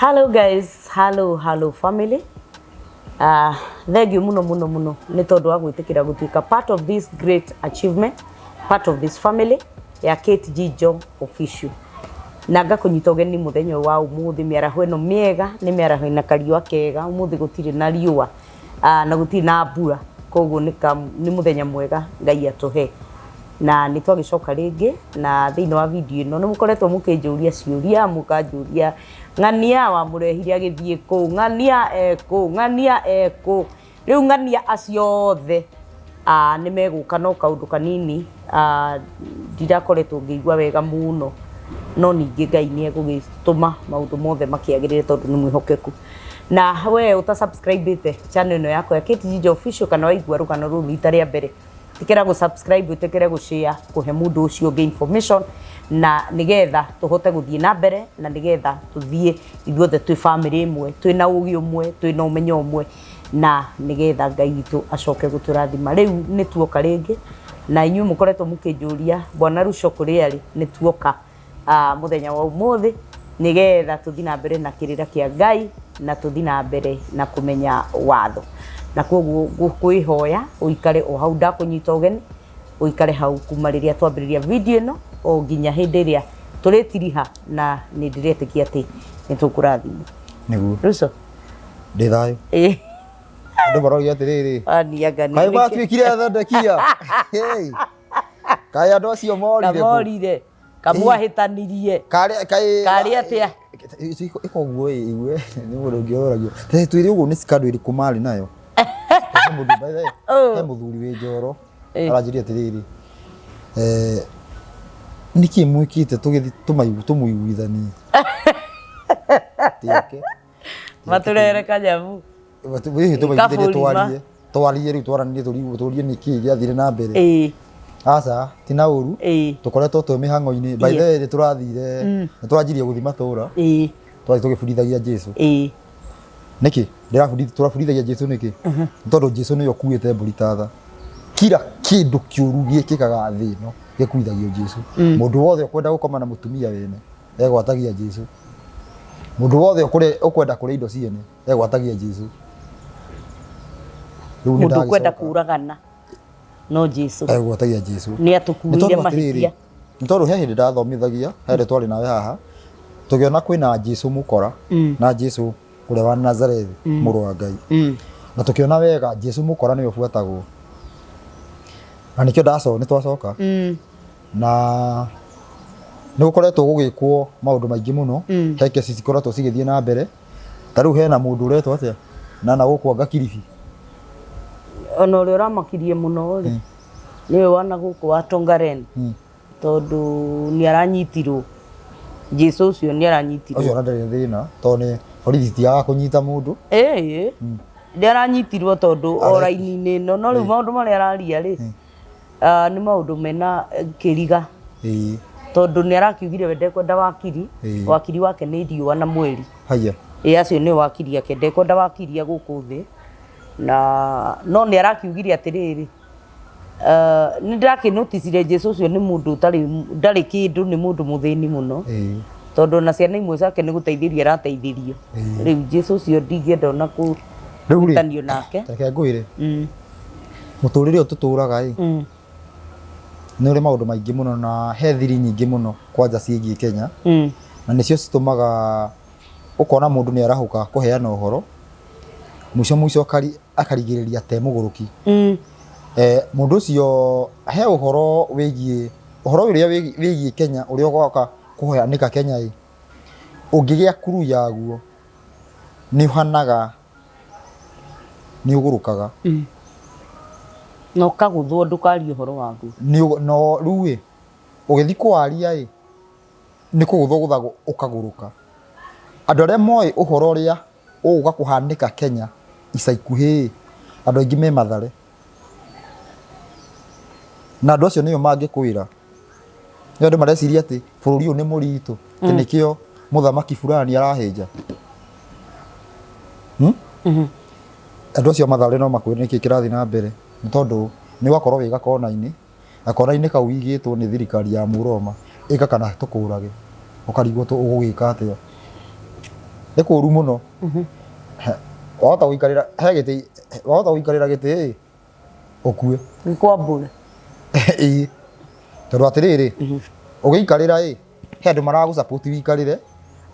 Hello guys, hello family. Thank you muno nĩ tondũ wa gwĩtĩkĩra gũtuĩka part of this great achievement, part of this family ya Kate Jijo official. Na ngakũnyita ũgeni mũthenya wa ũmũthĩ, mĩaraho ĩno mĩega nĩ mĩaraho ĩna kariũa kega, ũmũthĩ gũtirĩ na riũa na gũtirĩ na mbura, koguo nĩ mũthenya mwega Ngai atũhe. Na nĩ twagĩcoka rĩngĩ na thĩinĩ wa video ĩno nĩ mũkoretwo mũkĩnjũria ciũria, mũkanjũria ng'ania wa mũrehire agĩthiĩ kũ, ng'ania ekũ, ng'ania ekũ. Rĩu ng'ania aciothe nĩ megũka no kaũndũ kanini ndirakoretwo ngĩigua wega mũno, no ningĩ Ngai nĩ egũgĩtũma maũndũ mothe makĩagĩrĩre tondũ nĩ mwĩhokeku. Na we utasubscribe channel ĩno yakwa ya Kate Jijo official kana waigua rũgano rũrũ rita rĩa mbere, tikira go subscribe, tikira go share, kuhe mundu ucio ge information na nigetha tuhote guthie na mbere na nigetha tuthie ithuothe twi family imwe, twi na ugi umwe, twi na umenyo umwe na nigetha Ngai gitu acoke guturathima. Riu ni tuoka ringi na inyu mukoretwo mukinjuria bwana Ruco kuri ari, ni tuoka muthenya wa umuthi nigetha tuthie na mbere na kirira kia Ngai na tuthie na mbere na kumenya watho. Na koguo ngũkwĩhoya ũikare o hau ndakũnyita ũgeni, ũikare hau kuma rĩrĩa twambĩrĩria video ĩno o nginya hĩndĩ ĩrĩa tũrĩtiriha, na nĩ ndĩretĩkia atĩ nĩ tũkũrathimwo. Nĩguo Ruco ndĩ thayũ andũ maroria atĩrĩrĩ niangani kaĩ matuĩkire athondekia kaĩ andũ acio morire kamwahĩtanirie karĩ atĩa ĩka ũguo igue nĩ mũndũ ũngĩoragio twĩrĩ ũguo nĩ cikandũ ĩrĩkũ marĩ nayo mũndũ baithe he mũthuri wĩ Njoro aranjĩria atĩrĩrĩ nĩkĩ mwĩkĩte tũgĩthi tũmũiguithanie tĩake matũrere kanyamu tũmaiguithanie twarie rĩu twaranĩrie tũrie nĩkĩ gĩathire na mbere. Aca ti na ũru tũkoretwo twĩ mĩhang'o-inĩ baithe nĩ tũrathire nĩ twanjirie gũthi matũra twathi tũgĩbundithagia Jesũ. Nĩkĩ tũrabundithagia Jesũ nĩkĩ? Nĩ tondũ Jesũ nĩwe ũkuĩte mbũri ta tha, kira kĩndũ kĩũru gĩkĩkaga thĩ ĩno gĩkuithagio Jesũ. Mũndũ wothe ũkwenda gũkoma na mũtumia wene egwatagia Jesũ, mũndũ wothe ũkwenda kũrĩa indo ciene egwatagia Jesũ. Mũndũ ũkwenda kũragana no Jesũ egwatagia Jesũ, nĩ atũkuire mahĩtia. Nĩ tondũ he hĩndĩ ndathomithagia hĩndĩ twarĩ nawe haha tũkĩona kwĩna Jesũ mũkora na Jesũ ũrĩa wa Nazarethi mũrũ wa Ngai, na tũkĩona wega Jesũ mũkora nĩwe ũbuatagwo, na nĩkĩo nĩ twacoka na nĩ gũkoretwo gũgĩkwo maũndũ maingĩ mũno, he kesi cikoretwo cigĩthiĩ na mbere. Ta rĩu hena mũndũ ũretwo atĩa na gũkũ anga Kilifi, ona ũrĩa ũramakirie mũno rĩ nĩwe wana gũkũ wa Tongaren, tondũ nĩ aranyitirwo Jesũ ũcio nĩ aranyitirwo ũcio ndarĩ thĩna tondũ nĩ borithi tiaga kũnyita mũndũ nĩ aranyitirwo tondũ o raini-inĩ ĩno, no rĩu maũndũ marĩa araria rĩ nĩ maũndũ mena kĩriga, tondũ nĩ arakiugire we ndekwenda wakiri, wakiri wake nĩ riũa na mweri. Acio nĩ wakiri ake, ndekwenda wakiria gũkũ thĩ, na no nĩ arakiugire atĩrĩrĩ nĩ ndakĩnoticire Jesũ ũcio nĩ mũndũ ndarĩ kĩndũ, nĩ mũndũ mũthĩni mũno, tondũ na ciana imwe ciake nĩ gũteithĩrio arateithĩrio. Rĩu Jesũ ũcio ndingĩenda ona kũrutanio nake. Reke ngwĩre mũtũrĩre ũyũ tũtũraga nĩ ũrĩ maũndũ maingĩ mũno na he thiri nyingĩ mũno kwanja ciĩgiĩ Kenya, na nĩcio citũmaga ũkona mũndũ nĩ arahũka kũheana ũhoro mũico akarigĩrĩria te mũgũrũki. Mũndũ ũcio he ũhoro wĩgiĩ ũrĩa wĩgiĩ Kenya ũrĩa ũgoka kũheanĩka Kenya ũngĩgĩa kuru yaguo nĩ ũhanaga nĩ ũgũrũkaga no kagũthwo ndũkarie ũhoro waku no rĩu ũgĩthiĩ kũwaria nĩ kũgũthwo gũthagwo ũkagũrũka. Andũ arĩa moĩ ũhoro ũrĩa ũgũka kũhanĩka Kenya ica ikuhĩ andũ aingĩ me Mathare, na andũ acio nĩo mangĩkwĩra. Nĩ andũ mareciria atĩ bũrũri ũyũ nĩ mũritũ atĩ nĩkĩo mũthamaki fulani arahĩnja. Andũ acio Mathare no makwĩre nĩkĩ kĩrathiĩ na mbere, nĩ tondũ nĩ wakorwo wĩ gakona-inĩ, gakona-inĩ kau igĩtwo nĩ thirikari ya Mũroma ĩka kana tũkũrage, ũkarigwo ũgũgĩka atĩa. nĩ kũũru mũno. Wahota gũikarĩra he gĩtĩ, wahota gũikarĩra gĩtĩ ũkue. Gĩkwambũre. Ĩĩ, tondũ atĩrĩrĩ ũgĩikarĩra he andũ maragũ-support wĩikarĩre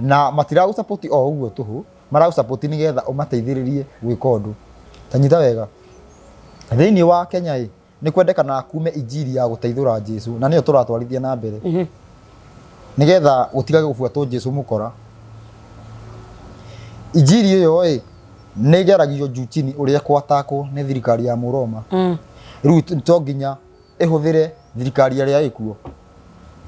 na matiragũ-support o ũguo tũhũ, maragũ-support nĩgetha ũmateithĩrĩrie gwĩka ũndũ. Ta nyita wega, thĩinĩ wa Kenya nĩ kwendekana kume injiri ya gũteithũra Jesũ na nĩyo tũratwarithia na mbere nĩgetha gũtigage gũbuatwo Jesũ mũkora. Injiri ĩyo nĩ geragio juu chini ũrĩa kwatakwo nĩ thirikari ya Mũroma. Rĩu to nginya ĩhũthĩre thirikari ĩrĩa ĩkuo.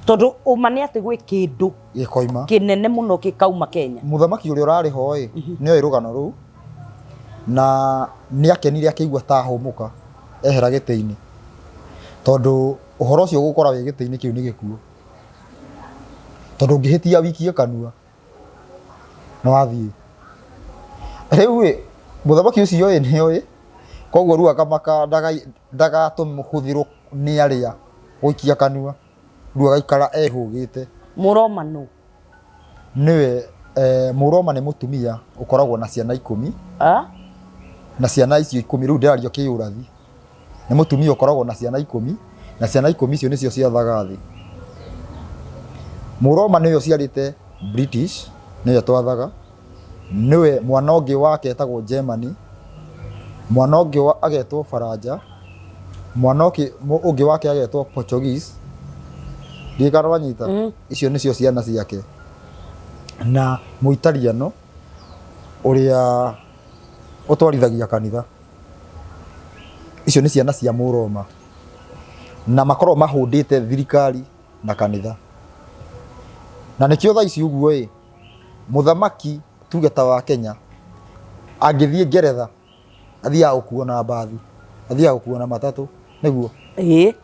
Tondũ ũma nĩ atĩ gwĩ kĩndũ gĩkoima kĩnene mũno gĩkauma Kenya. Mũthamaki ũrĩa ũrarĩ ho nĩoĩ rũgano rũu na nĩ akenire akĩigua ta ahũmũka ehera gĩtĩ-inĩ, tondũ ũhoro ũcio gũkora wĩ gĩtĩ-inĩ kĩu nĩ gĩkuo, tondũ ũngĩhĩtia wikie kanua nĩ wathiĩ. Rĩu mũthamaki ũcio nĩoĩ, koguo rĩu akamaka ndagatũhũthĩrwo nĩ arĩa gũikia kanua, rĩu agaikara ehũgĩte. Mũroma nũ? Nĩwe Mũroma nĩ mũtumia ũkoragwo na ciana 10 na ciana icio 10 rĩu ndĩrario kĩũrathi. Nĩ mũtumia ũkoragwo na ciana 10 na ciana 10 icio nĩcio ciathaga thĩ. Mũroma nĩwe ũciarĩte British, nĩwe twathaga. Nĩwe mwana ũngĩ wake etagwo Germany, mwana ũngĩ agetwo Faranja, mwana ũngĩ wake agetwo Portuguese. Ndikana wanyita icio nĩcio ciana ciake. Na Mũitaliano ũrĩa ũtwarithagia kanitha. Icio nĩ ciana cia Mũroma na makorwo mahũndĩte thirikari na kanitha. Na nĩkĩo thaa ici ũguo mũthamaki tuge ta wa Kenya angĩthiĩ Ngeretha athiaga gũkuo na mbathi, athiaga gũkuo na matatũ, nĩguo? Ĩĩ,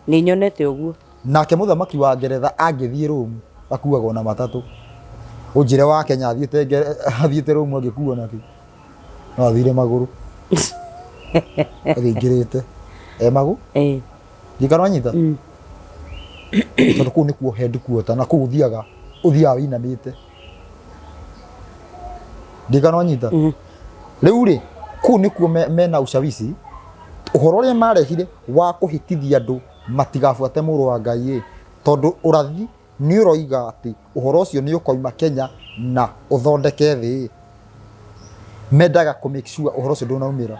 nĩ nyonete ũguo. Nake mũthamaki wa Ngeretha angĩthiĩ Rome akuagwo na matatũ. Ũnjĩre wa Kenya athiĩte Rome angĩkuo nakĩ? No athire magũrũ. Athingĩrĩte magũ? Ĩĩ. Ndikana wanyita? Tondũ kũu nĩkuo headquarter na kũu ũthiaga wĩinamĩte. Ndikana wanyita? Rĩu kũu nĩkuo mena ushawishi. Ũhoro ũrĩa marehire wa kũhĩtithia andũ matigabuate mũrũ wa Ngai tondũ ũrathi nĩ ũroiga atĩ ũhoro ũcio nĩ ũkoima Kenya na ũthondeke thĩ. Mendaga kũ make sure ũhoro ũcio ndũnaumĩra.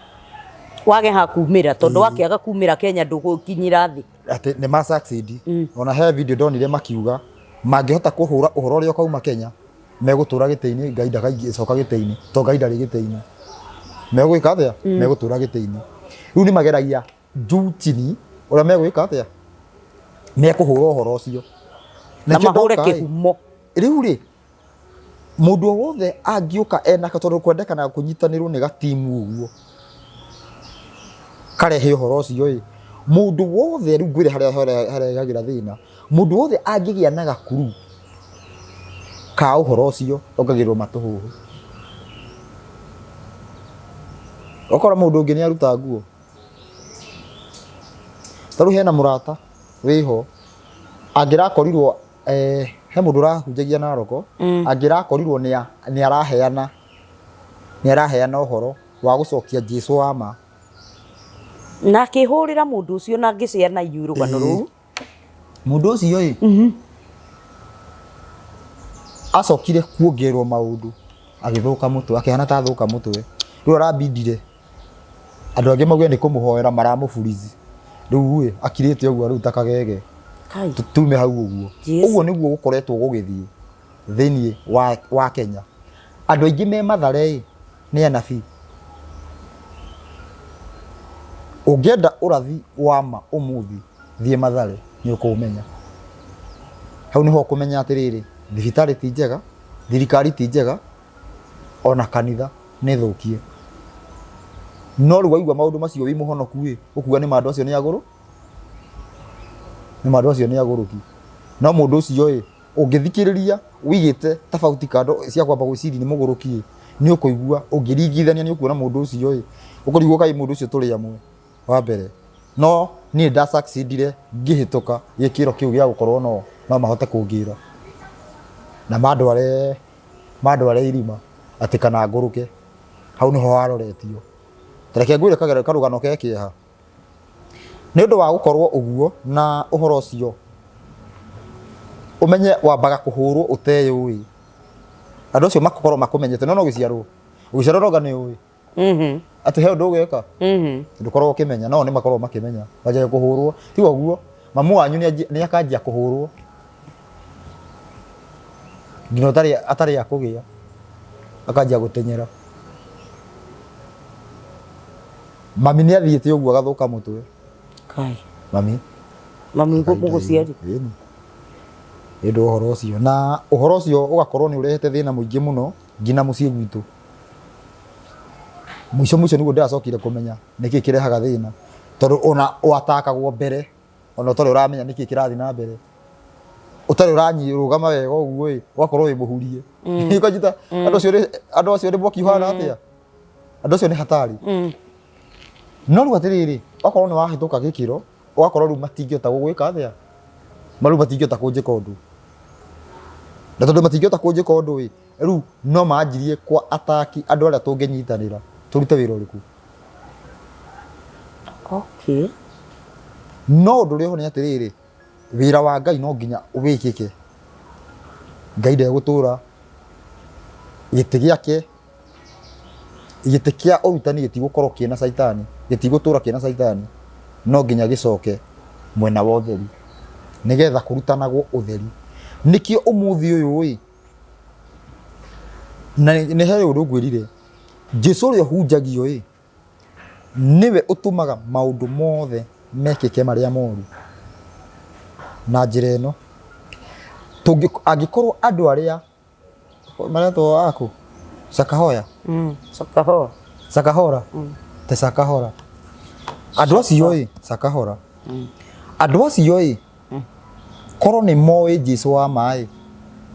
Wage ha kumĩra tondũ wakĩaga kumĩra Kenya ndũgũkinyĩra thĩ. Atĩ nĩ ma succeed. Ona he video ndonire makiuga mangĩhota kũhũra ũhoro ũrĩa ũkauma Kenya megũtũra gĩtĩ-inĩ, Ngai ndagaicoka gĩtĩ-inĩ, to Ngai ndarĩ gĩtĩ-inĩ. Megũĩka atĩa? Megũtũra gĩtĩ-inĩ. Rĩu nĩ mageragia juu chini ũrĩa megũĩka atĩa? Mekũhũra ũhoro ũcio. Na mahũre kĩhumo. Rĩu mũndũ o wothe angĩũka enaka tondũ kwendekana kũnyitanĩrwo nĩ gatimu ũguo karehe ũhoro ũcio mũndũ wothe rĩu ngwĩre harĩa hagĩra thĩna, mũndũ wothe angĩgĩa na gakuru ka ũhoro ũcio ongagĩrĩrwo matũhũhũ. Okora mũndũ ũngĩ nĩ aruta nguo, tarĩu hena mũrata wĩho angĩrakorirwo he mũndũ ũrahunjagia Naroko, angĩrakorirwo nĩ araheana ũhoro wa gũcokia Jesũ wa ma na akĩhũrĩra mũndũ ũcio na ngĩciana inyuĩ rũgano rũu. Mũndũ ũcio acokire kuongererwo maũndũ agĩthũka mũtwe, akĩhana ta thũka mũtwe. Rĩu arabindire andũ angĩ mauge nĩ kũmũhoera maramũburizi. Rĩu akirĩte ũguo rĩu ta kagege. Tume hau ũguo. Ũguo nĩguo gũkoretwo gũgĩthiĩ thĩinĩ wa Kenya. Andũ aingĩ me Mathare nĩ anabii. Ũngĩenda ũrathi wa ma ũmũthĩ thiĩ Mathare nĩ ũkũmenya. Hau nĩho ũkũmenya atĩrĩrĩ, thibitarĩ ti njega, thirikari ti njega, ona kanitha nĩ thũkie. No rĩu waigua maũndũ macio wĩ mũhonoku ũkuga nĩ mandũ acio nĩ agũrũ? Nĩ mandũ acio nĩ agũrũki. No mũndũ ũcio ũngĩthikĩrĩria wĩigĩte tofauti kando cia kwamba gwĩciria nĩ mũgũrũki nĩ ũkũigua ũngĩringithania nĩ ũkuona mũndũ ũcio ũkũrigwo kaĩ mũndũ ũcio tũrĩ amwe wa mbere. No niĩ nda succeedire ngĩhĩtũka gĩkĩro kĩu gĩa gũkorwo no mahote kũngĩra na mandware irima ati kana nguruke hau niho waroretio tareke ngwire kagera karugano kekeha ni undu wa gukorwo uguo na uhoro ucio umenye wambaga kuhurwo uteyui andu acio makokorwo makumenyete no giciarwo roga ni ui ati he undu ugeka ndukorwo ukimenya no ni makorwo makimenya waje kuhurwo ti uguo mamu wanyu ni akanjia kuhurwo ngino atari akugia akanjia gutenyera mami ni athiite uguo agathuka mutwe kai mami guguciari ndu uhoro ucio na uhoro ucio ugakorwo ni urehete thina muingi muno ngina mucii gwitu mwico niguo ndiracokire kumenya niki kirehaga thina tondu ona watakagwo mbere ona utari uramenya niki kirathi na mbere utari uranyirugama wega uguo ugakorwo wi muhurie ikajita andu acio ri bokiuhana atia andu acio ni hatari no riu atiriri okorwo ni wahituka gikiro ugakorwo riu matingiota gugwika atia maru matingiota kunjika undu na tondu matingiota kunjika undu riu no manjirie kwa ataki andu aria tunginyitanira turute wira uriku okay no undu riho ni atiriri wira wa Ngai no nginya uwikike Ngai ndegutura giti giake giti kia urutani gitigukorwo kiena saitani gitigutura kiena saitani no nginya gicoke mwena wa utheri nigetha kurutanagwo utheri nikio umuthi uyu na ni he undu ngwirire Jesu ri hunjagio niwe utumaga maundu mothe mekike maria moru na njira ino angikorwo andu aria maretwo aku Sakahoya Sakahora te Sakahora andu acio Sakahora andu acio korwo ni moe Jesu wa mai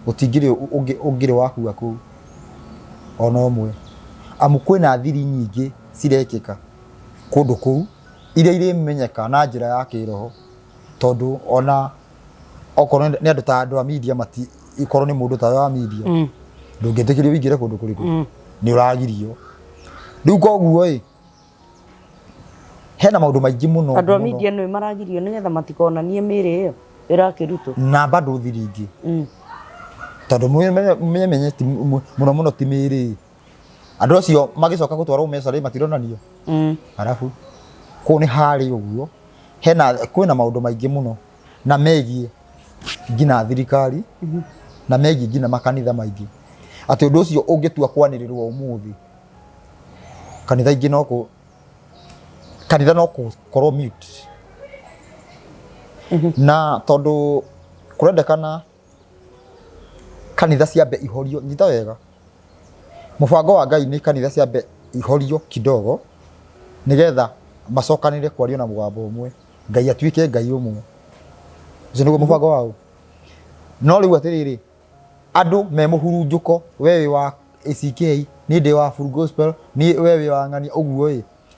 gutingiri ungiri wakua ku ona umwe amu kwina thiri nyingi cirekika kundu kuu iria irimenyeka na njira ya kiroho tondu ona okorwo ni andu ta andu a media mati ikorwo ni mundu ta wa media ndungitikirio wingire kundu kuriku ni uragirio riu koguo hena maundu maingi muno andu a media no maragirio nigetha matikonanie miri iyo irakirutwo na bado thiri ingi tondu menye muno ti miri andu acio magicoka gutwarwo mecari matironanio arafu ku ni hari uguo kwina maundu maingi muno na megie ngina thirikari na megie ngina makanitha maingi ati undu ucio ungitua kwanirirwo umuthi kanitha ingi no korwo mute na tondu kurendekana kanitha ciambe ihorio nyita wega mubango wa Ngai ni kanitha ciambe ihorio kidogo nigetha macokanire kwario na mugambo umwe Ngai atuike Ngai umwe ucio niguo mubango wao no riu atiriri andu me muhurunjuko wewe wa ACK ni ndi wa Full Gospel ni wewe wa ng'ania uguo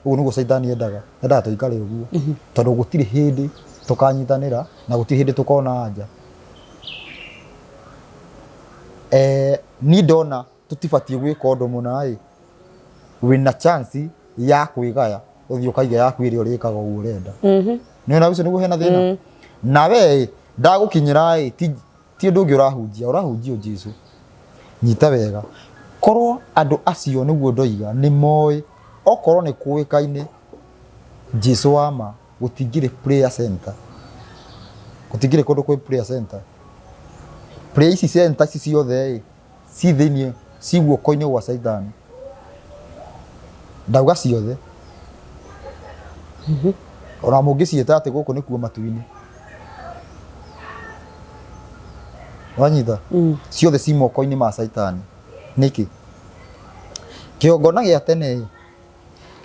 uguo niguo Saitani endaga tuikare uguo tondu gutiri hindi tukanyitanira na gutiri hindi tukona anja ni ndona tutibatie gwika undu muna wina chance ya kwigaya uthio kaiga ya kwiri urikaga uguo urenda ni ona ucio niguo hena thina na we ndagukinyira ti undu ungi urahunjio Jesu nyita wega korwo andu acio niguo ndoiga ni moe okorwo ni kuikaine Jesu wama gutingire prayer center gutingire kundu kwi prayer center prayer ici center ici ciothe ci thiini ci guoko-ini gwa Saitani ndauga ciothe ona mungicieta ati guku ni kuo matu-ini wanyita ciothe ci moko-ini ma Saitani niki kiongona gia tene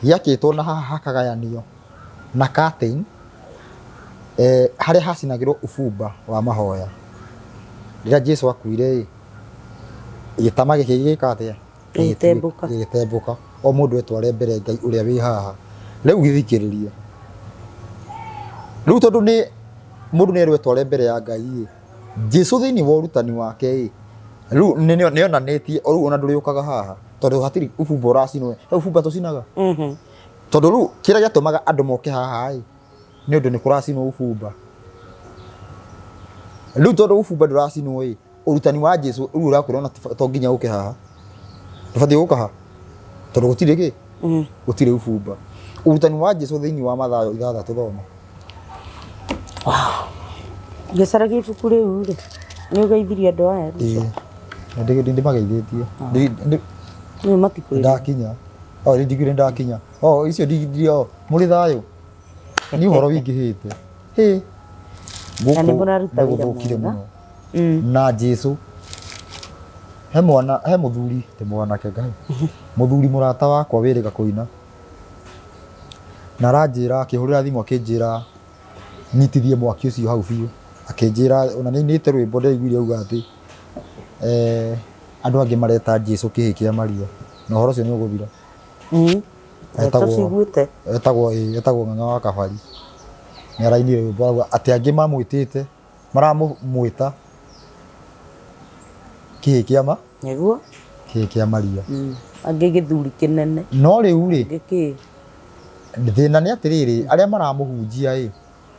giakitwo na haha hakagayanio na curtain haria hacinagirwo ubumba wa mahoya rira Jesu akuire gitama giki gikatia gitembuka o mundu etware mbere Ngai uria wi haha riu githikiririe riu tondu ni mundu ni etware mbere ya Ngai Jesu thiini wa urutani wake riu ni onanitie riu ona nduriukaga haha tondu hatiri ubumba uracinwo he ubumba tucinaga tondu riu kira giatumaga andu moke haha ni undu ni kuracinwo ubumba riu tondu ubumba nduracinwo urutani wa Jesu riu urakwira to nginya uke haha ndubati guka haha tondu gutire ki gutire ubumba urutani wa Jesu thiini wa Mathayo 6 thoma Gĩcara gĩbuku rĩu rĩ nĩ ũgeithirie andũ aya ndi mageithĩtie nĩ matikwĩra ndakinya ndigire ndakinya icio ndigire mũrĩ thayũ nĩ ũhoro wingĩhĩte na nĩ mũraruta wĩra gũthũkire mwega mũno na Jesu he mũthuri ti mwanake Ngai mũthuri mũrata wakwa wĩrĩga kũina na aranjĩra akĩhũrĩra thimũ akĩnjĩra nyitithie mwaki ũcio hau biũ akĩnjĩra ona nĩinĩte rwĩmbo ndaiguire auga atĩ andũ angĩ mareta Jesu kĩhĩ kĩa Maria na ũhoro ũcio nĩ ũgũthira etagwo Ng'ang'a wa Kabari nĩ arainire rwĩmbo auga atĩ angĩ mamwĩtĩte maramwĩta kĩhĩ kĩa nĩguo kĩhĩ kĩa Maria angĩ gĩthuri kĩnene no rĩu rĩ gĩkĩ thĩna nĩ atĩrĩrĩ arĩa maramũhunjia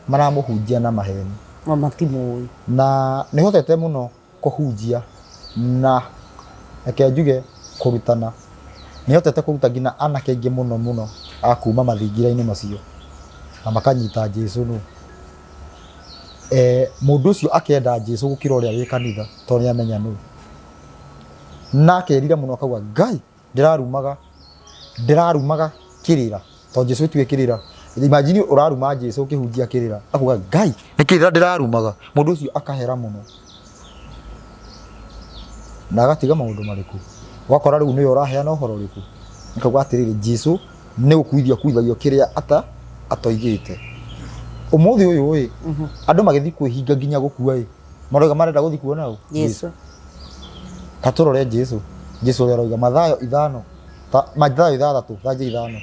maramũhunjia na maheni matimũĩ na nĩ hotete mũno kũhunjia na reke njuge kũrutana nĩ hotete kũruta nginya anake aingĩ mũno a kuma mathingira-inĩ macio na makanyita Jesu nũ mũndũ ũcio akenda Jesu gũkĩra ũrĩa wĩ kanitha tondũ nĩ amenya nũ na akerira mũno akauga Ngai ndĩrarumaga kĩrĩra tondũ Jesu tiwe kĩrĩra imagine ũraruma Jesu ũkĩhunjia kĩrĩra akuga Ngai nĩ kĩrĩra ndĩrarumaga mũndũ ũcio akahera mũno na agatiga maũndũ marĩkũ wakora rĩu nĩwe ũraheana ũhoro ũrĩkũ akauga atĩrĩrĩ Jesu nĩ ũkuithagio kĩrĩa atoigĩte ũmũthĩ ũyũ andũ magĩthiĩ kwĩhinga nginya gũkua marauga marenda gũthiĩ kuona ũ Jesu ta tũrore Jesu ũrĩa arauga Mathayo 6 Mathayo 6 thanjia 5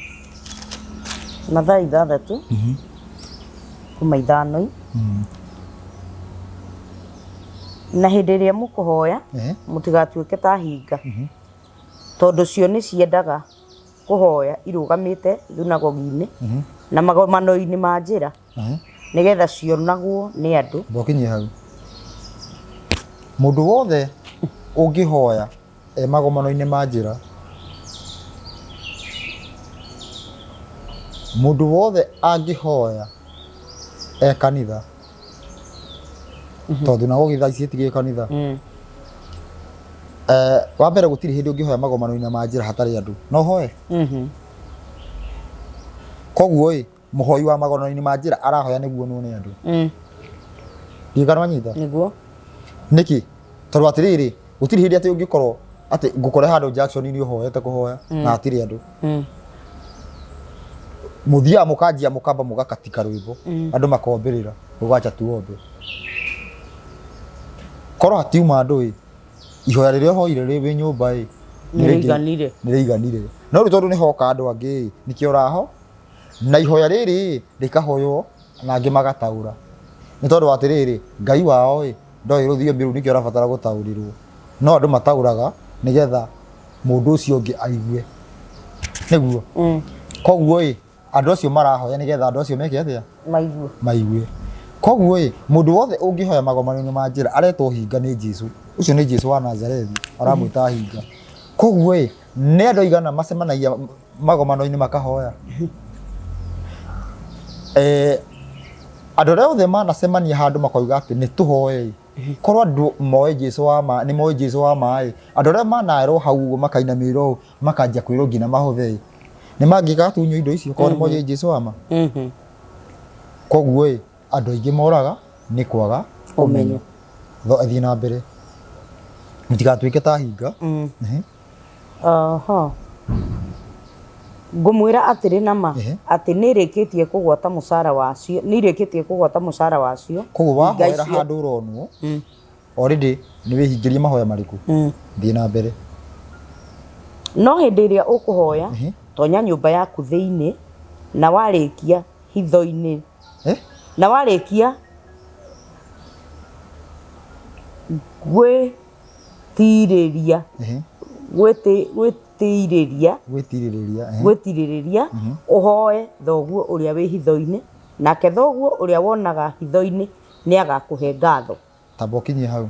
Mathayo 6 kuma 5 na hĩndĩ ĩrĩa mũkũhoya mũtigatuĩke ta hinga tondũ cio nĩ ciendaga kũhoya irũgamĩte thunagogi-inĩ na magomano-inĩ ma njĩra nĩgetha cionagwo nĩ andũ bokinyie hau mũndũ wothe ũngĩhoya magomano-inĩ ma njĩra mũndũ wothe angĩhoya kanitha tondũ nago githaa ici ĩtigĩ kanitha wa mbere gũtirĩ hĩndĩ ũngĩhoya magomano-inĩ ma njĩra hatarĩ andũ no hoye koguo mũhoi wa magomano-inĩ ma njĩra arahoya nĩguo nwo nĩ andũ ndigana manyita nĩguo nĩkĩ tondũ atĩrĩrĩ gũtirĩ hĩndĩ atĩ ũngĩkorwo atĩ ngũkore handũ Jackson-inĩ ũhoete kũhoya na hatirĩ andũ mũthia mũkanjia mũkamba mũgakatika rwĩmbo andũ makombĩrĩra ũgacha tuombe korwo hatiuma andũ ihoya rĩrĩa ũhoire rĩ nyũmba nĩrĩiganire no rĩu tondũ nĩ hoka andũ angĩ nĩkĩo ũraho na ihoya rĩrĩ rĩkahoywo na angĩ magataũra nĩ tondũ atĩrĩrĩ Ngai wao ndoĩ rũthiomi rũu nĩkĩo ũrabatara gũtaũrĩrwo no andũ mataũraga nĩgetha mũndũ ũcio ũngĩ aigue nĩguo koguo andũ acio marahoya nĩgetha andũ acio meke atĩa maigue koguo mũndũ wothe ũngĩhoya magomano-inĩ ma njĩra aretwo hinga nĩ Jesu ũcio nĩ Jesu wa Nazarethi aramwĩta hinga koguo nĩ andũ aigana macemanagia magomano-inĩ makahoya andũ arĩa othe manacemania handũ makoiga atĩ nĩ tũhoye korwo andũ moĩ Jesu wa ma nĩ moĩ Jesu wa maĩ andũ arĩa manaerwo hau ũguo makainamĩrwo makanjia kwĩrwo nginya mahũthĩ nĩ mangĩka tunywo indo icio korwo nĩ moĩ Jesu wa ma koguo andũ aingĩ moraga nĩ kwaga ũmenyo thiĩ na mbere mũtigatuĩke ta hinga ngũmwĩra atĩrĩ nama atĩ nĩrĩkĩtie kũgwata mũcara wacio nĩrĩkĩtie kũgwata mũcara wacio koguo wahoera handũ ũronwo already nĩ wĩhingĩrie mahoya marĩkũ thiĩ na mbere no hĩndĩ ĩrĩa ũkũhoya tonya nyũmba yaku thĩinĩ na warĩkia hitho-inĩ na warĩkia gwĩtirĩria gwĩtirĩria gwĩtirĩrĩria ũhoe thoguo ũrĩa wĩ hitho-inĩ, nake thoguo ũrĩa wonaga hitho-inĩ nĩ agakũhe ngatho. tamba ũkinyie hau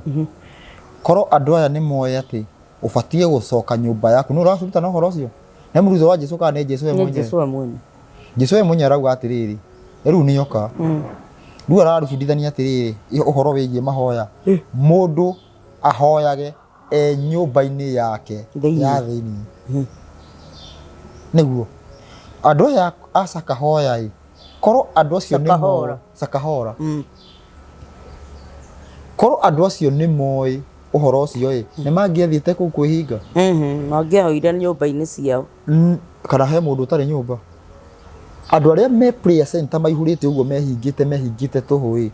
korwo andũ aya nĩ moĩ atĩ ũbatiĩ gũcoka nyũmba yaku nĩ ũraruta na ũhoro ũcio nĩ mũrizo wa Jesũ kana nĩ Jesũ we mwenyewe? Jesũ we mwene. Jesũ we mwenyewe arauga atĩrĩrĩ rĩu nĩoka rĩu ararubundithania atĩrĩrĩ ũhoro wĩgiĩ mahoya mũndũ ahoyage nyũmba-inĩ yake ya thĩinĩ nĩguo andũ aya a Sakahoya korwo andũ acio nĩ Sakahora korwo andũ acio nĩ moĩ ũhoro ũcio nĩ mangĩathiĩte kũu kwĩhinga mangĩahoire nyũmba-inĩ ciao kana he mũndũ ũtarĩ nyũmba. Andũ arĩa me prayer center maihũrĩte ũguo mehingĩte tũhũ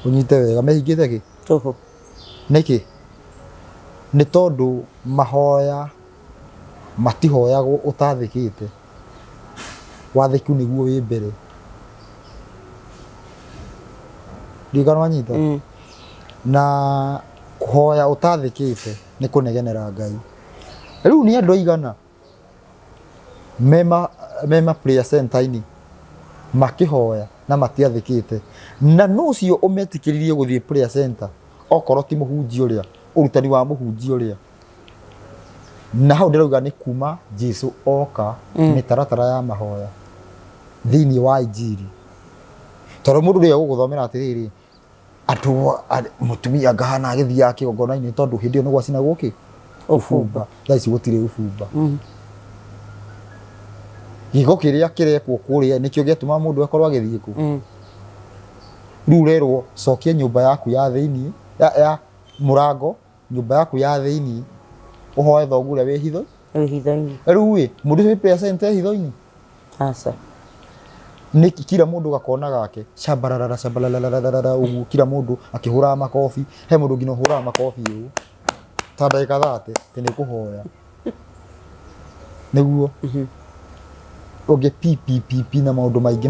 ũnyite wega mehingĩte kĩ tũhũ nĩkĩ nĩ tondũ mahoya matihoyagwo ũtathĩkĩte, wathĩku nĩguo wĩ mbere ndigana wanyita na kũhoya ũtathĩkĩte nĩ kũnegenera Ngai. Rĩu nĩ andũ aigana mema prayer center-inĩ makĩhoya na matiathĩkĩte na no ũcio ũmetikĩririe gũthiĩ prayer center okorwo ti mũhunjia ũrĩa ũrutani wa mũhunjia ũrĩa na hau ndĩrauga nĩ kuma Jesũ oka mĩtaratara ya mahoya thĩinĩ wa injiri tondũ mũndũ ũrĩa ũgũthomera atĩrĩrĩ andũ mũtumia ngahana agĩthiaga kĩgongona-inĩ tondũ hĩndĩ ĩyo nĩ gwacinagwo kĩ ũbumba thaa ici gũtirĩ ũbumba gĩko kĩrĩa kĩrekwo kũrĩa nĩkĩo gĩatũma mũndũ akorwo agĩthiĩ kũ rĩu rerwo cokia nyũmba yaku ya thĩinĩ ya mũrango nyũmba yaku ya thĩinĩ ũhoe thoguo ũrĩa wĩ hitho-inĩ. Rĩu mũndũ wĩ prayer center hitho-inĩ aca nĩ kila mũndũ gakona gake shabarara ũguo kila mũndũ akĩhũraga makobi he mũndũ nginya ũhũraga makobi ũguo ta ndagĩka 30 nĩ kũhoya nĩguo ũngĩ pp na maũndũ maingĩ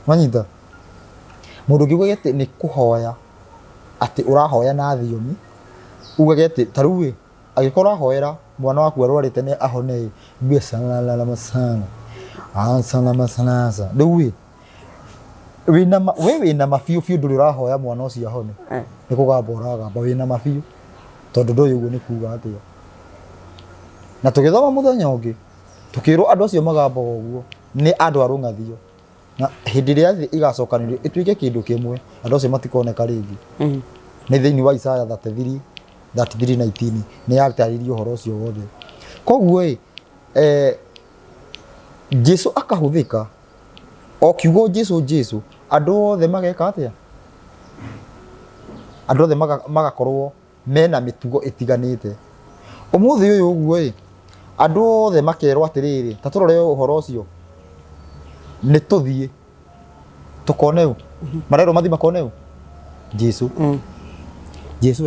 manyita mũndũ ũngĩuga atĩ nĩ kũhoya atĩ ũrahoya na thiomi uga atĩ ta rĩu agĩkorwo ahoera mwana waku arwarĩte nĩ ahone masana rĩu wĩna mabiũ ndũrĩ ũrahoya mwana ũcio ahone nĩ kũgamba ũragamba wĩna mabiũ tondũ ndũĩ ũguo nĩ kuga atĩa na tũgĩthoma mũthenya ũngĩ tukĩrwo andũ acio magambaga ũguo nĩ andũ arũng'athio na hĩndĩ ĩrĩa thĩ igacokanĩrio ĩtuĩke kĩndũ kĩmwe andũ acio matikoneka rĩngĩ nĩ thĩinĩ wa Isaya 33:19 nĩ yatarĩirie ũhoro ũcio wothe. Koguo Jesũ akahũthĩka o kiugo Jesũ andũ othe mageka atĩa andũ othe magakorwo mena mĩtugo ĩtiganĩte. Ũmũthĩ ũyũ ũguo andũ othe makerwo atĩrĩrĩ ta tũrore ũhoro ũcio nĩ tũthiĩ tũkone marerwo mathi makone Jesũ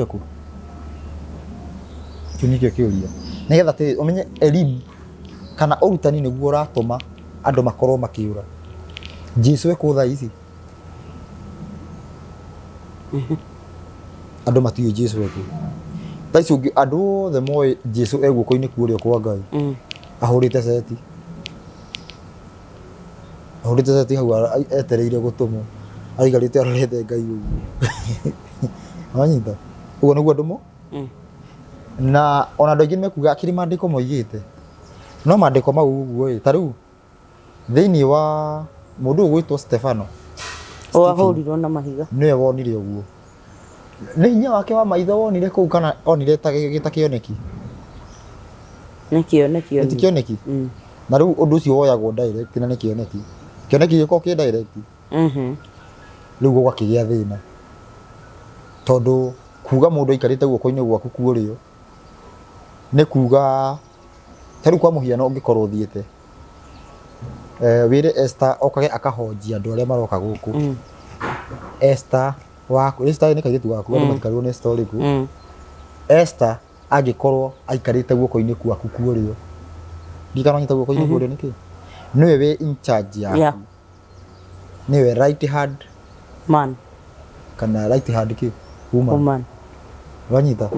eku kĩnĩkio kĩũria nĩgetha atĩ ũmenye elimu kana ũrutani nĩguo ũratũma andũ makorwo makĩũra. Jesũ eku thaa ici andũ matiũĩ Jesũ eku thaa ici andũ othe moĩ Jesũ e guoko-inĩ kũrĩa kwa Ngai ahũrĩte seti hau etereire gũtũmwo aikarĩte arorete Ngai ũguo wanyita ũguo nĩguo andũ na ona andũ aingĩ mekuga akĩrĩ maandĩko moigĩte no maandĩko mau ũguo ta rĩu thĩinĩ wa mũndũ ũgwĩtwo Stefano ahũrirwo na mahiga nĩwe wonire ũguo nĩ hinya wake wa maitho wonire kũu kana onire ta kĩoneki nĩ kĩoneki na rĩu ũndũ ũcio woyagwo direct na nĩ kĩoneki gĩkorwo kĩ direct rĩu gũgakĩgĩa thĩna tondũ kuga mũndũ aikarĩte guoko-inĩ gwaku kuũrĩo nĩ kuga ta rĩu kwa mũhiano ũngĩkorwo ũthiĩte wĩre Esther okage akahonjia andũ arĩa maroka gũkũ Esther nĩ kairĩtu gaku andũ matikarĩrwo nĩ Esther ũrĩkũ Esther angĩkorwo aikarĩte guoko-inĩ gwaku kuũrĩo ndikananyita guoko-inĩ kuũrĩo nĩkĩ nĩwe wĩ in charge yaku nĩwe right hand man kana right hand woman wanyita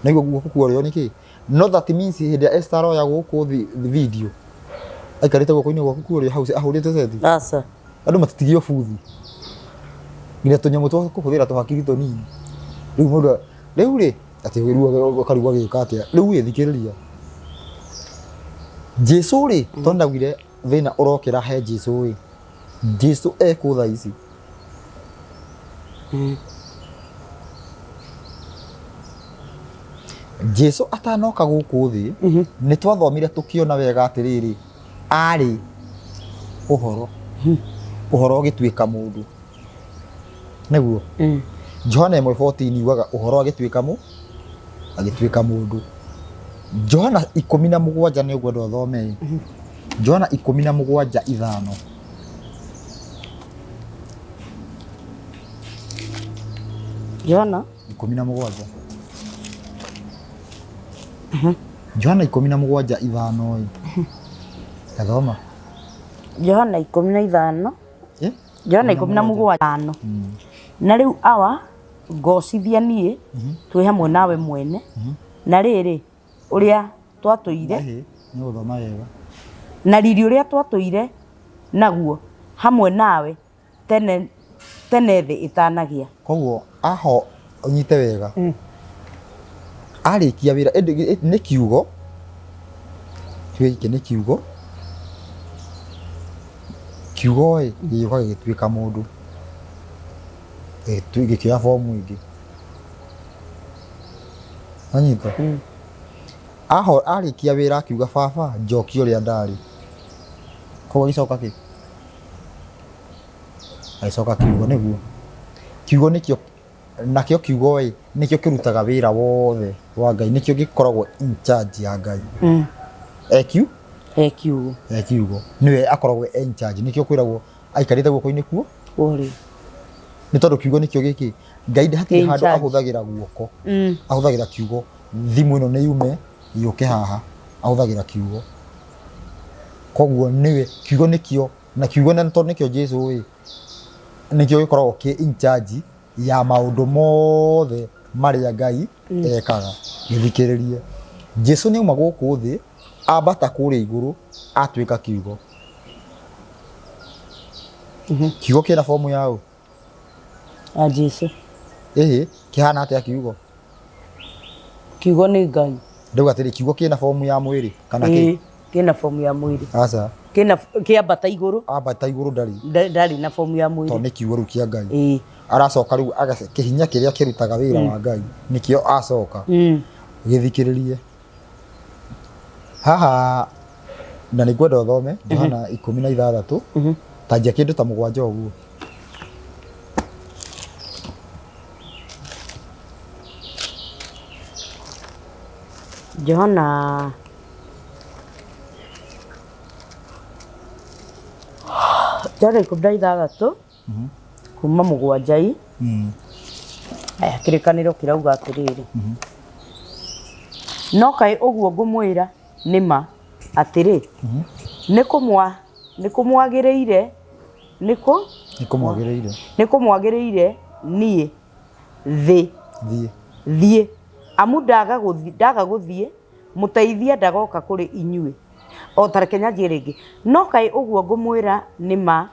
Naigua guoko kuorio niki. No that means hĩndĩ ya Esther ya gũkũ video. Aikarĩte guoko-inĩ gwaku kuorio hau ahũrĩte seti. Aca. Andũ matitigio buthi. Nginya tũnyamũ twa kũhũthĩra tũhakiri tũnini. Rĩu mũndũ rĩu rĩ atĩ rĩu akarigwo gĩka atĩa. Rĩu ĩthikĩrĩria. Jesu rĩ tondagire thĩna ũrokĩra he Jesu rĩ. Jesu ekũ thaa ici. Jesu atanoka gũkũ thĩ nĩ twathomire tũkĩona wega atĩrĩrĩ arĩ ũhoro ũhoro ũgĩtuĩka mũndũ nĩguo Johana 1:14 yugaga ũhoro agĩtuĩka mũndũ. Johana 17 nĩ ũgwenda ũthome. Johana 17:5 Johana 17 Johana 17:5 Gathoma. Johana 15 Eh? Johana 17:5 na rĩu awa ngocithia niĩ twĩ hamwe nawe mwene na rĩrĩ ũrĩa twatũire Nĩ ũthoma wega. na riri ũrĩa twatũire naguo hamwe nawe tene thĩ ĩtanagĩa. Koguo aho ũnyite wega. Arĩkia wĩra nĩ kiugo. Twĩke nĩ kiugo. Kiugo ĩ gĩũka gĩgĩtuĩka mũndũ. Gĩkĩoya fomu ĩngĩ. Anyita. Aho arĩkia wĩra akiuga baba njoki ũrĩa ndarĩ. Koguo gĩcoka kĩ? Agĩcoka kiugo nĩguo. Kiugo nĩkĩo nakĩo kiugo ĩ nĩkĩo kĩrutaga wĩra wothe wa Ngai, nĩkĩo gĩkoragwo in charge ya Ngai. Kiugo nĩwe akoragwo in charge, nĩkĩo kwĩragwo aikarĩte guoko-inĩ kuo ũrĩ. Nĩ tondũ kiugo nĩkĩo gĩkĩ Ngai hatirĩ handũ ahũthagĩra guoko, ahũthagĩra kiugo. Thimũ ĩno nĩ yume yũke haha ahũthagĩra kiugo. Koguo nĩwe kiugo nĩkĩo na kiugo nĩ tondũ nĩkĩo Jesu ĩ nĩkĩo gĩkoragwo kĩ in charge ya maũndũ mothe marĩa Ngai ekaga. Gĩthikĩrĩrie. Jesu nĩ uma gũkũ thĩ ambata kũrĩa igũrũ atuĩka kiugo. Kiugo kĩna fomu yao A Jesu. Kĩhana atĩa kiugo? Kiugo nĩ Ngai. Ndauga atĩrĩ kiugo kĩna fomu ya mwĩrĩ kana kĩ? Kĩna fomu ya mwĩrĩ. Aca. Kĩambata igũrũ. Ambata igũrũ ndarĩ na fomu ya mwĩrĩ. Tondũ nĩ kiugo rĩu kĩa Ngai. Aracoka rĩu kĩhinya kĩrĩa kĩrutaga wĩra wa Ngai nĩkĩo acoka. Gĩthikĩrĩrie. Haha na nĩ ngwenda ũthome Johana 16 tanjia kĩndũ ta 7 ũguo. Johana Johana 16 kuma 7 aya kĩrĩkanĩro kĩrauga atĩrĩrĩ no kaĩ ũguo ngũmwĩra nĩma atĩrĩ nĩkũmwagĩrĩire niĩ thiĩ amu ndaga gũthiĩ mũteithia ndagoka kũrĩ inyuĩ. O tareke nyanjie rĩngĩ. No kaĩ ũguo ngũmwĩra nĩma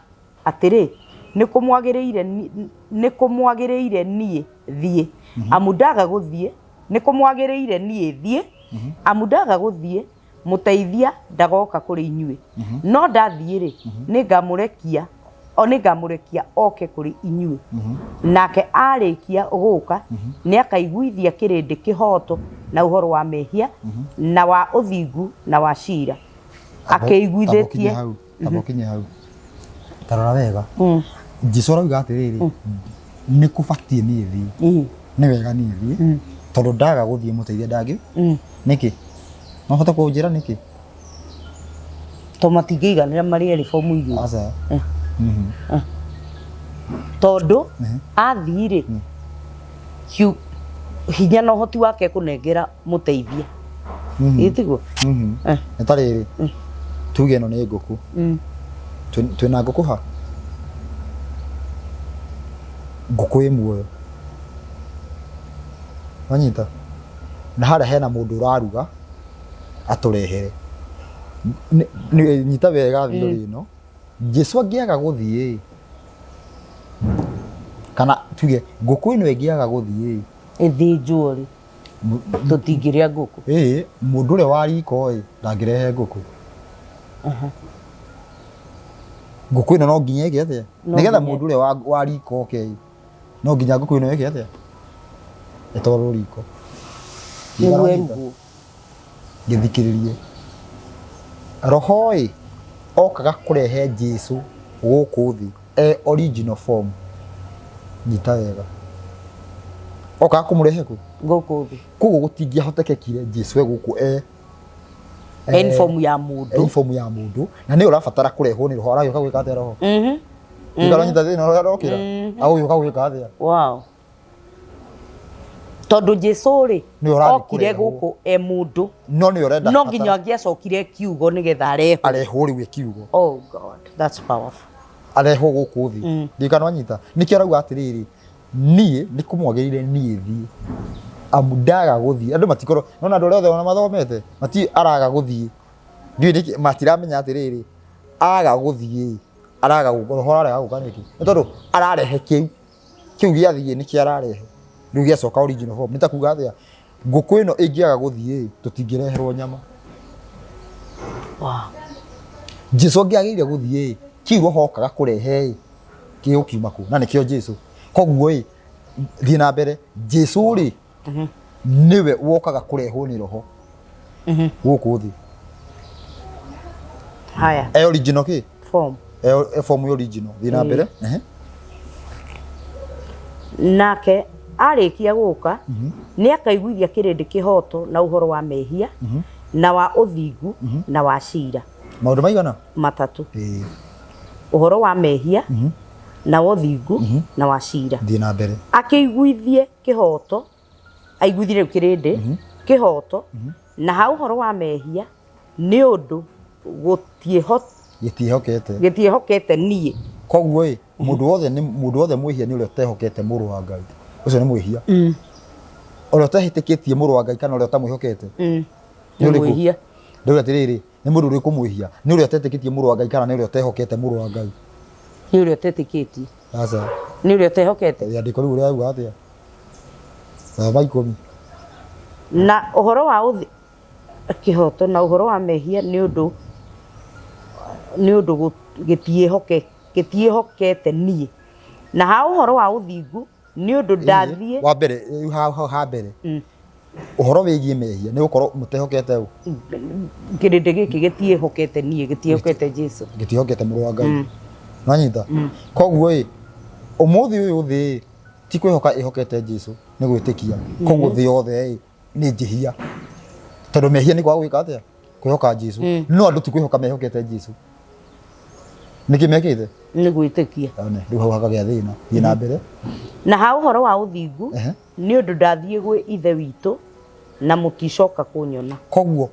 atĩrĩ nĩkũmwagĩrĩire niĩ thiĩ amu ndaga gũthiĩ amu ndaga gũthiĩ mũteithia ndagoka kũrĩ inyuĩ. No ndathiĩ rĩ nĩngamũrekia oke kũrĩ inyuĩ. Nake arĩkia gũka nĩakaiguithia kĩrĩndĩ kĩhoto na ũhoro wa mehia na wa ũthingu na wa cira. Akĩiguithĩtie Tabokinye hau. Tarora wega. Jesu arauga atĩrĩrĩ nĩkũbatiĩ niĩ thiĩ. Nĩ wega niĩ thiĩ tondũ ndaga gũthiĩ mũteithia ndangĩ. Nĩkĩ? No hote kũnjĩra nĩkĩ? Tondũ matingĩiganĩra marĩ erĩ fomu igĩrĩ. Aca. Tondũ athiĩ rĩ hinya na ũhoti wake kũnengera mũteithia. Ĩtiguo? Nĩ ta rĩrĩ tuge ĩno nĩ ngũkũ. Twĩna ngũkũ ha? Ngũkũ ĩ muoyo. Wanyita? na haria hena mundu uraruga aturehere ni nyita wega theory ino Jesu angiaga guthie kana tuge nguku ino ingiaga guthie ithinjwo ri tutingiria nguku mundu ule wa riko ndangirehe nguku nguku ino no nginya ige atia nigetha mundu ule wa riko no nginya nguku ino ige atia etoro riko githikiririe roho okaga kurehe Jesu guku thi original form nyita wega okaga kumurehe ku guku thi kugu gutingiahotekekire Jesu guku in form ya mundu na ni urabatara kurehwo ni roho aragioka gwika atia roho ngaro nyita thina roho arokira au yoka gwika atia wow tondu Jesu ri okire guku mundu no ni urenda no nginya angiacokire kiugo nigetha arehwo riu kiugo oh god that's powerful arehwo guku thi ndikano nyita nikio rauga atiriri nie nikumwagirire nie thi amundaga guthii andu matikoro nona andu othe ona mathomete mati araga guthii ndiye matiramenya atiriri aga guthii araga gukoro horarega gukaniki tondu ararehe kiu giathie niki ararehe riu giacoka original form nitakuga atia nguku ino ingiaga guthii tutingireherwo nyama wow Jesu angiagire guthii kiugo hokaga kurehe kiu kiuma ku na nikio Jesu koguo thie na mbere Jesu ri niwe wokaga kurehwo ni roho guku thi haya original ki form form original thie na mbere nake arikia guka ni akaiguithia kirindi kihoto na uhoro wa mehia na wa uthingu na wa cira maundu maigana matatu uhoro wa mehia na wa uthingu na wa cira thie na mbere akiguithie kihoto aiguithire kirindi kihoto na ha uhoro wa mehia ni undu gutiehokete nie koguo mundu wothe mwihia ni ule utehokete muru wa Ngai ucio ni mwihia ule utehitikitie muru wa Ngai kana ule utamwihokete ni mwihia ndio atiriri ni mundu uri kumwihia ni ule utetikitie muru wa Ngai kana ni ule utehokete muru wa Ngai ni ule utetikitie sasa ni ule utehokete ya ndiko ule auga atia baikomi na uhoro wa kihoto na uhoro wa mehia ni undu gitiehokete nie na ha uhoro wa uthingu ni undu ndathie wa mbere ha mbere uhoro wigie mehia ni ukorwo mutehokete u kirindi giki gitiehokete nie gitiehokete Jesu gitiehokete muru wa Ngai nanyita koguo umuthi uyu thi ti kwihoka ihokete Jesu ni gwitikia koguo thi yothe ni njihia tondu mehia ni kwa gwika atia kwihoka Jesu no andu ti kwihoka mehokete Jesu niki mekite ni gwitikia riu hau hakagia thina thie na mbere na ha uhoro wa uthingu ni undu ndathie gwi ithe witu na muticoka kunyona koguo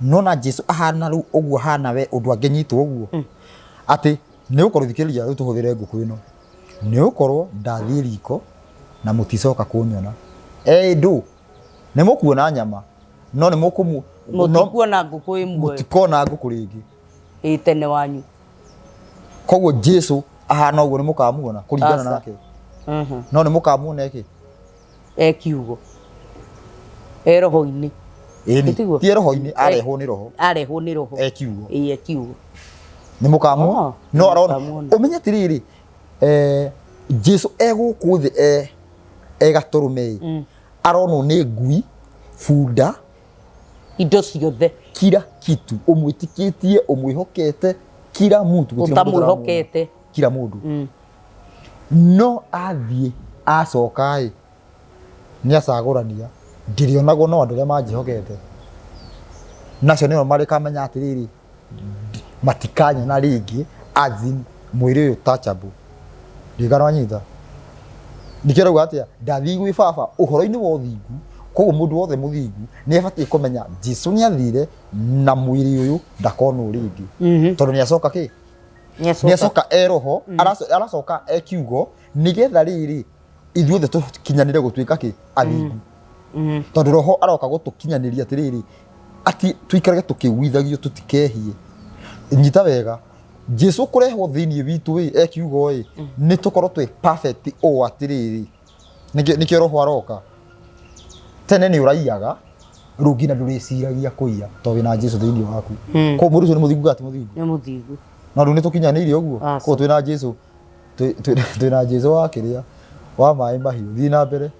nona Jesu ahana riu uguo hana we undu angenyitwo uguo ati ni ukorwo thikiriria riu tuhuthire nguku ino ni ukorwo ndathie riko na muticoka kunyona ndu ni mukuona nyama no ni mutikuona nguku imwe mutikona nguku ringi tene wanyu koguo Jesu ahana uguo ni mukamuona kuringana nake no ni mukamuona iki kiugo roho-ini ti roho-ini arehwo ni roho kiugo kiugo ni mukamuona no arona umenya tiriri Jesu eguku thi egaturume aronwo ni ngui funda indo ciothe kila kitu umwitikitie umwihokete kila muntu utamwihokete kila mundu no athie acoka ni acagurania ndirionago no andu aria manjihokete nacio nio mari kamenya atiriri matikanya na ringi azin mwiri uyu touchable ndigano nyita nikirauga atia ndathi gwi baba uhoro-ini wa uthingu koguo mundu wothe muthingu ni abatie kumenya Jesu ni athire na mwiri uyu ndakona uringi tondu ni acoka ki ni acoka roho aracoka kiugo nigetha riri ithuothe tukinyanire gutuika ki athingu tondu roho aroka gutukinyaniria atiriri ati tuikarage tukiguithagio tutikehie nyita wega Jesu kurehwo thiini witu ekiugo ni tukorwo twi perfect o atiriri nikio roho aroka tene ni uraiyaga rugina nduriciragia kuiya to wina Jesu thiini waku ko muri ni muthingu gati muthingu ni muthingu na ru ni tukinyanirie uguo ko twina Jesu twina Jesu wa kiria wa mai mahiu thina mbere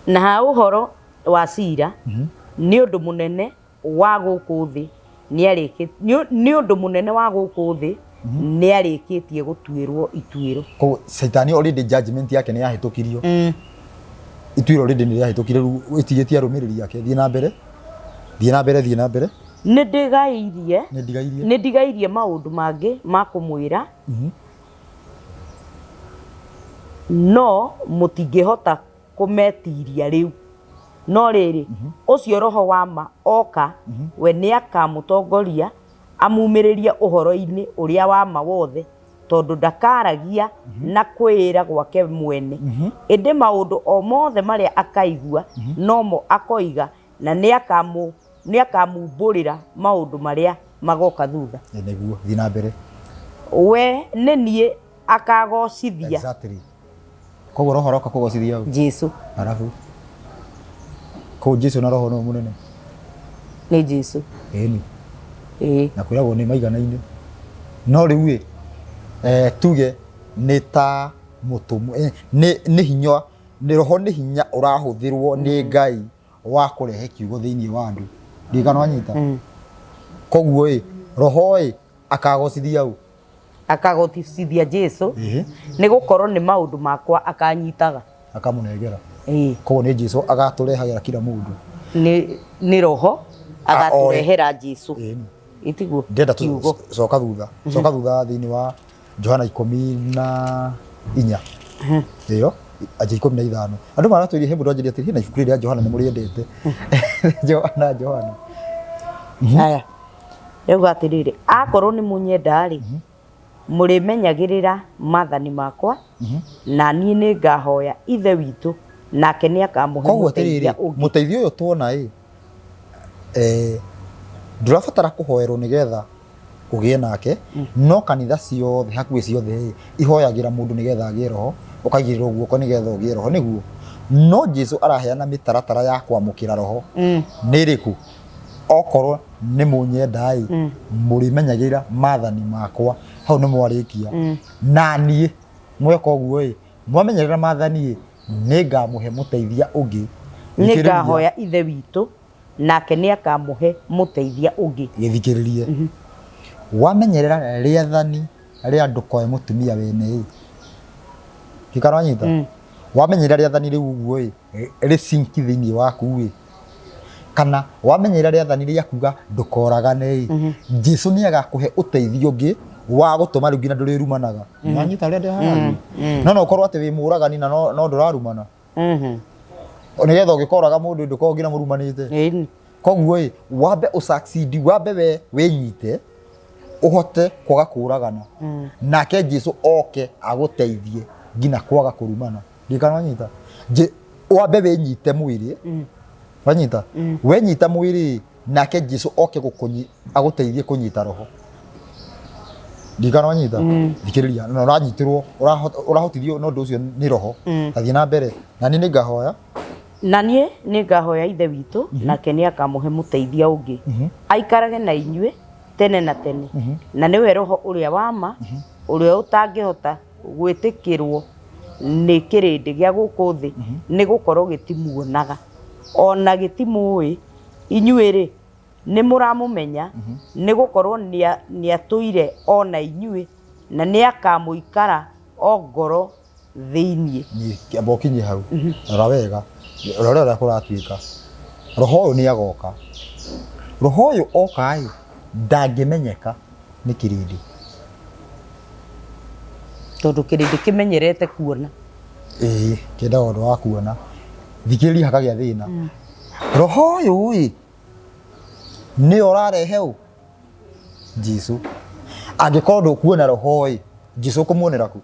na uhoro wa cira ni undu munene wa guku thi ni undu munene wa guku thi ni arikitie gutuirwo ituiro ko Saitani already judgment yake ni yahitukirio ituiro already ni yahitukire ru itigetie arumiriri yake thina mbere ni ndigairie maundu mangi ma kumwira no mutingihota kumetiria riu no riri ucio roho wa ma oka we ni akamutongoria amumiriria uhoro-ini uria wa ma wothe tondu ndakaragia na kwira gwake mwene indi maundu o mothe maria akaigua nomo akoiga na ni akamumburira maundu maria magoka thutha niguo thina mbere we ni nie akagocithia exactly koguo roho roka kugocithia Jesu arafu ko Jesu na roho no munene ni Jesu ni na kwiragwo ni maigana-ini no riu tuge ni ta mutumu ni hinya ni roho ni hinya urahuthirwo ni Ngai wa kurehe kiugo thiini wa andu ndigano anyita koguo roho akagocithia u akagocithia Jesu ni gukorwo ni maundu makwa akanyitaga akamunegera koguo ni Jesu agaturehagira kila mundu ni roho agaturehera Jesu itiguo ndenda coka thutha thiini wa Johana 14 iyo aje 15 andu maratwiri hembu ndwanjirie atiri na ibuku ria Johana ni muriendete Johana haya rĩu atiriri akorwo ni munyenda ri murimenyagirira mathani makwa na niĩ nĩ ngahoya ithe witũ nake nĩ akamuhe mũteithia ũngĩ mũteithia ũyũ tuona ndurabatara kuhoerwo nigetha ugie nake no kanitha ciothe hakuhĩ ciothe ihoyagira mundu nigetha agie roho ukaigirira guoko nigetha ugie roho niguo no Jesu araheana mitaratara ya kwamukira roho nĩ iriku okorwo nĩ mũnyenda mũrimenyagira mathani makwa hau nĩ mwarikia na niĩ mweka ũguo mwamenyerera mathani nĩ ngamuhe mũteithia ũngĩ nĩ ngahoya ithe witũ nake nĩ akamuhe mũteithia ũngĩ gĩthikĩrĩrie wamenyerera rĩathani rĩa ndukoe mũtumia wene gĩkaro anyita wamenyerera rĩathani rĩu ũguo rĩcinki thĩinĩ waku kana wamenyerera rĩathani rĩa kuga ndukoragane Jesu nĩ agakuhe ũteithio ũngĩ wa gutuma rĩu ngina ndũrĩrumanaga nyanyita rĩa ndĩhana no ũkorwo atĩ wĩ mũragani na no ndũrarumana nigetha ũgĩkoraga mũndũ ndũkorwo ngina mũrumanĩte koguo wambe ũsucceed wambe we wĩnyite uhote kwaga kũragana nake Jesu oke agũteithie ngina kwaga kũrumana ndikana nyita wambe wĩnyite mwĩrĩ wanyita wenyita mwĩrĩ nake Jesu oke agũteithie kũnyita roho ndikana nyita thikĩrĩria no ũranyitirwo ũrahotithio no ndũ ũcio nĩ roho athiĩ na mbere na niĩ nĩ ngahoya na niĩ nĩ ngahoya ithe witũ nake nĩ akamuhe mũteithia ũngĩ aikarage na inyuĩ tene na tene na nĩwe roho ũrĩa wa ma ũrĩa ũtangĩhota gwĩtĩkĩrwo nĩ kĩrĩndĩ gĩa gũkũ thĩ nĩ gũkorwo gĩtimuonaga ona gĩtimũĩ inyuĩ nĩ mũramũmenya nĩ gũkorwo nĩ atũire ona inyuĩ na nĩ akamũikara o ngoro thĩinĩ kĩamba ũkinye hau rora wega rora ũrĩa kũratuĩka roho ũyũ nĩ agoka roho ũyũ oka ndangĩmenyeka nĩ kĩrĩndĩ tondũ kĩrĩndĩ kĩmenyerete kuona kĩendaga ũndũ wa kuona thikĩrĩria hakagĩa thĩna roho ũyũ nĩ ũrarehe ũ Jesu angĩkorwo ndũkuona roho Jesu ũkũmuonera ku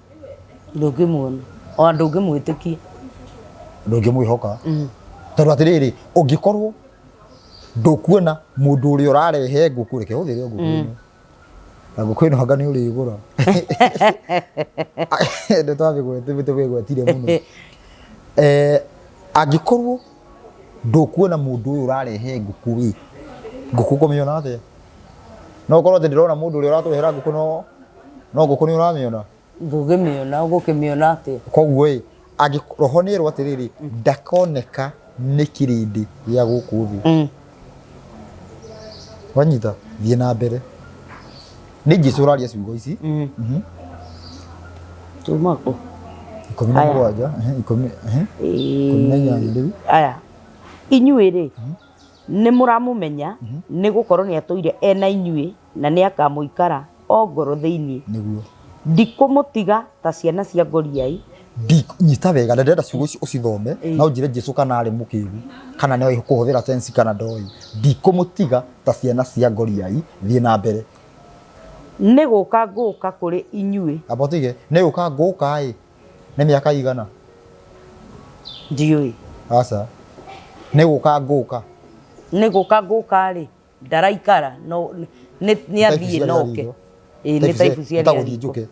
ndũngĩmuona ona ndũngĩmwĩtĩkia ndũngĩmwĩhoka tondũ atĩrĩrĩ ũngĩkorwo ndũkuona mũndũ ũrĩa ũrarehe ngũkũ reke hũthĩre ngũkũ ĩno na ngũkũ ĩno anga nĩ ũrĩgũra nĩtwamĩgwetire mũno angĩkorwo ndũkuona mũndũ ũyũ ũrarehe ngũkũ ngũkũ ũkũmĩona atĩa no ũkorwo atĩ ndĩrona mũndũ ũrĩa ũratũrehera ngũkũ no ngũkũ nĩ ũramĩona ndũngĩmĩona ũgũkĩmĩona atĩa koguo roho nĩerwo atĩrĩrĩ ndakoneka nĩ kĩrĩndĩ gĩa gũkũ thĩ wanyita thiĩ na mbere nĩ Jesũ ũraria ciugo ici tuma kũ 17 18 rĩu aya inyuĩ rĩ nĩ mũramũmenya nĩ gũkorwo nĩ atũire ena inyuĩ na nĩ akamũikara o ngoro thĩinĩ nĩguo ndikũmũtiga ta ciana cia ngoriai nyita wega ndĩrenda ciugo ici ũcithome na ũnjĩre Jesũ kana arĩ mũkĩgu kana nĩ kũhũthĩra tense kana ndoĩ ndikũmũtiga ta ciana cia ngoriai thiĩ na mbere nĩ gũka ngũka kũrĩ inyuĩ abotige nĩ gũka ngũka nĩ mĩaka igana ndiũĩ aca nĩ gũka ngũka nĩ gũka ngũka rĩ ndaraikara no nĩ athiĩ noke nĩ taibu cia gũthiĩ njũke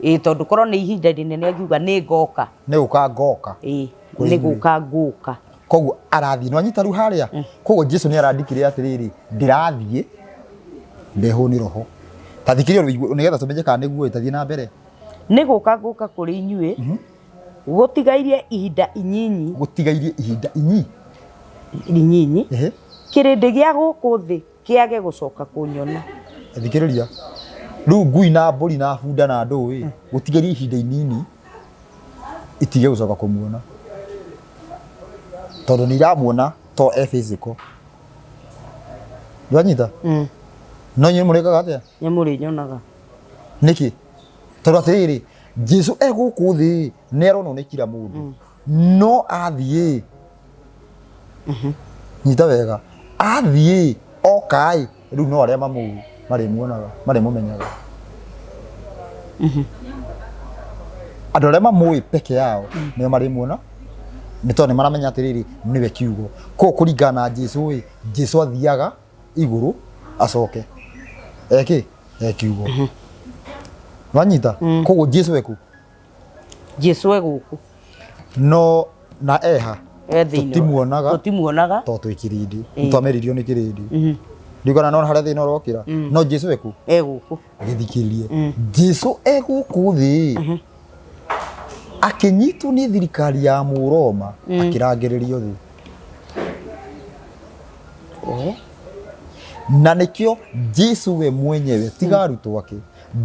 tondũ korwo nĩ ihinda rĩnene akiuga nĩ ngoka nĩ gũka ngoka nĩ gũka ngũka koguo arathiĩ no anyita rĩu harĩa koguo Jesũ nĩ arandikire atĩrĩrĩ ndĩrathiĩ ndehwo nĩ roho ta thikĩrĩria nĩgetha tũmenye kana nĩguo ĩtathiĩ na mbere nĩ gũka ngũka kũrĩ inyuĩ gũtigairie ihinda inyinyi kĩrĩndĩ gĩa gũkũ thĩ kĩage gũcoka kũnyona thikĩrĩria rĩu ngui na mbũri na bunda na ndũĩ gũtigairie ihinda inini itige gũcoka kũmuona tondũ nĩ iramuona to physical ndwanyita no nyinyi mũrĩkaga atĩa nĩ mũrĩnyonaga nĩkĩ tondũ atĩrĩrĩ Jesũ egũkũ thĩ nĩ aronwo nĩ kila mũndũ no athiĩ nyita wega athiĩ okaĩ rĩu no arĩa mamũĩ marĩmuonaga marĩmũmenyaga andũ arĩa mamũĩ peke yao nĩo marĩmuona nĩ tondũ nĩ maramenya atĩrĩrĩ nĩwe kiugo ko kũringana na Jesũ Jesũ athiaga igũrũ acoke kiugo wanyita koguo Jesũ eku Jesũ egũkũ no na eha tũtimuonaga to twĩ kĩrĩndĩ twameririo nĩ kĩrĩndĩ ndigana no harĩa thĩna ũrokĩra no Jesũ eku egũkũ gĩthikĩrie Jesũ egũkũ thĩ akĩnyitwo nĩ thirikari ya Mũroma akĩrangĩrĩrio thĩ na nĩkĩo Jesũ we mwenyewe tiga arutwo ake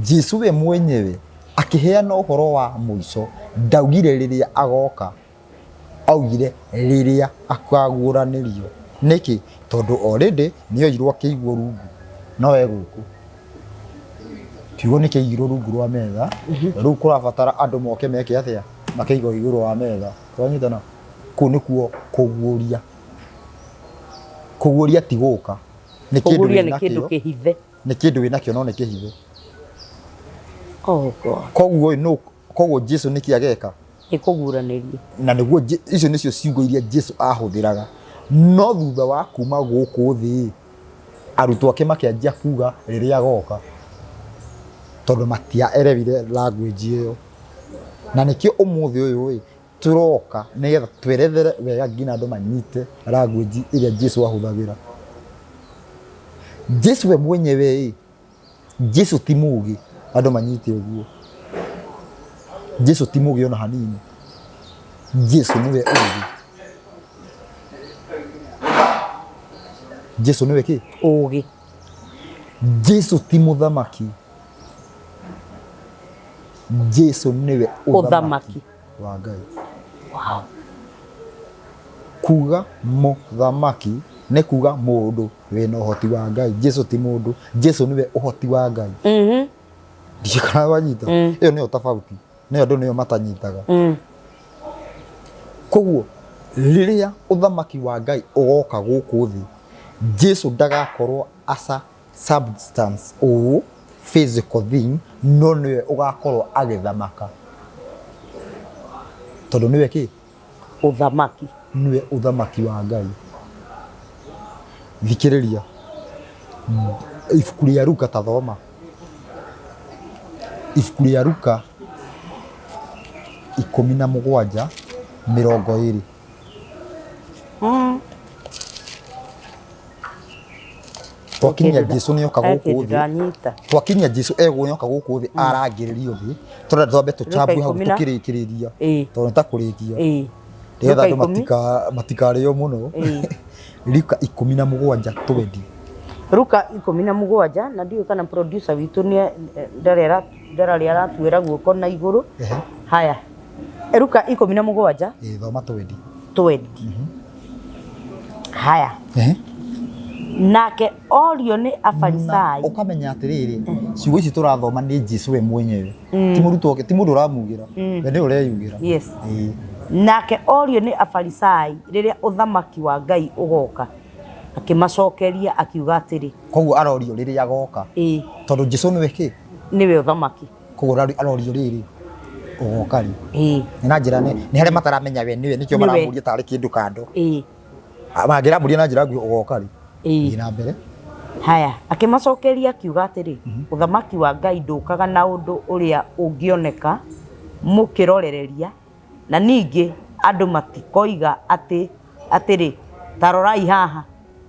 Jesũ we mwenyewe akĩheana ũhoro wa mũico ndaugire rĩrĩa agoka augire rĩrĩa akaguũranĩrio nĩkĩ tondũ already nĩ oirwo akĩigwo rungu no egũkũ kiugo nĩ kĩigirwo rungu rwa metha rĩu kũrabatara andũ moke meke atĩa makĩigwo igũrũ wa metha twanyitana kũu nĩkuo kũguũria ti gũka nĩ kĩndũ kĩhithe nĩ kĩndũ wĩnakĩo no nĩ kĩhithe koguo Jesũ nĩkĩ ageka nĩ kũguũranĩrio na nĩguo icio nĩcio ciugo iria Jesũ ahũthĩraga no thutha wa kuma gũkũ thĩ arutwo ake makĩanjia kuga rĩrĩa agoka tondũ matiaerewire language ĩyo na nĩkĩo ũmũthĩ ũyũ tũroka nĩgetha twerethere wega nginya andũ manyite language ĩrĩa Jesũ ahũthagĩra Jesũ we mwenyewe Jesũ ti mũũgĩ andũ manyite ũguo Jesũ ti mũũgĩ ona hanini Jesũ nĩwe ũũgĩ Jesũ nĩwe kĩ ũũgĩ Jesũ ti mũthamaki Jesũ nĩwe ũthamaki wa Ngai kuga mũthamaki nĩ kuga mũndũ wĩna ũhoti wa Ngai Jesũ ti mũndũ Jesũ nĩwe ũhoti wa Ngai ndikana wanyita ĩyo nĩyo tofauti nĩyo andũ nĩyo matanyitaga koguo rĩrĩa ũthamaki wa Ngai ũgoka gũkũ thĩ Jesũ ndagakorwo asa substance o physical thing no nĩwe ũgakorwo agĩthamaka tondũ nĩwe kĩ uthamaki niwe uthamaki wa Ngai. Thikiriria ibuku rĩa Luka ta thoma ibuku rĩa Luka 17:20 twakinyia Jesu nĩ oka gũkũ thĩ twakinyia Jesu egũnyoka gũkũ thĩ arangĩrĩrio thĩ tondũ twambe tũcambu hau tũkĩrĩkĩrĩria tondũ nĩ ta kũrĩkia nĩgetha andũ matikarĩo mũno. Luka 17:20 Luka 17 na ndiyo kana producer witũ nĩ ndarari aratuĩra guoko na igũrũ. Haya, Luka 17 thoma 20. Haya, nake orio nĩ Afarisai. Ukamenya atĩrĩrĩ ciugo ici tũrathoma nĩ Jesu we mwenyewe, ti mũrutwo ti mũndũ ũramugĩra, we nĩ ũreyugĩra. Yes. Nake orio nĩ Afarisai rĩrĩa ũthamaki wa Ngai ũgoka, akĩmacokeria akiuga atĩrĩ. Koguo arorio rĩrĩa agoka tondũ Jesu nĩwe kĩ? Nĩwe ũthamaki. Koguo arorio rĩrĩ ũgoka rĩ. Na njĩra nĩ harĩa mataramenya we nĩwe, nĩkĩo maramũria tarĩ kĩndũ kando. Mangĩramũria na njĩra nguhĩ ũgoka rĩ. Na mbere. Haya, akĩmacokeria akiuga atĩrĩ, ũthamaki wa Ngai ndũkaga na ũndũ ũrĩa ũngĩoneka mũkĩrorereria, na ningĩ andũ matikoiga atĩrĩ ta rorai haha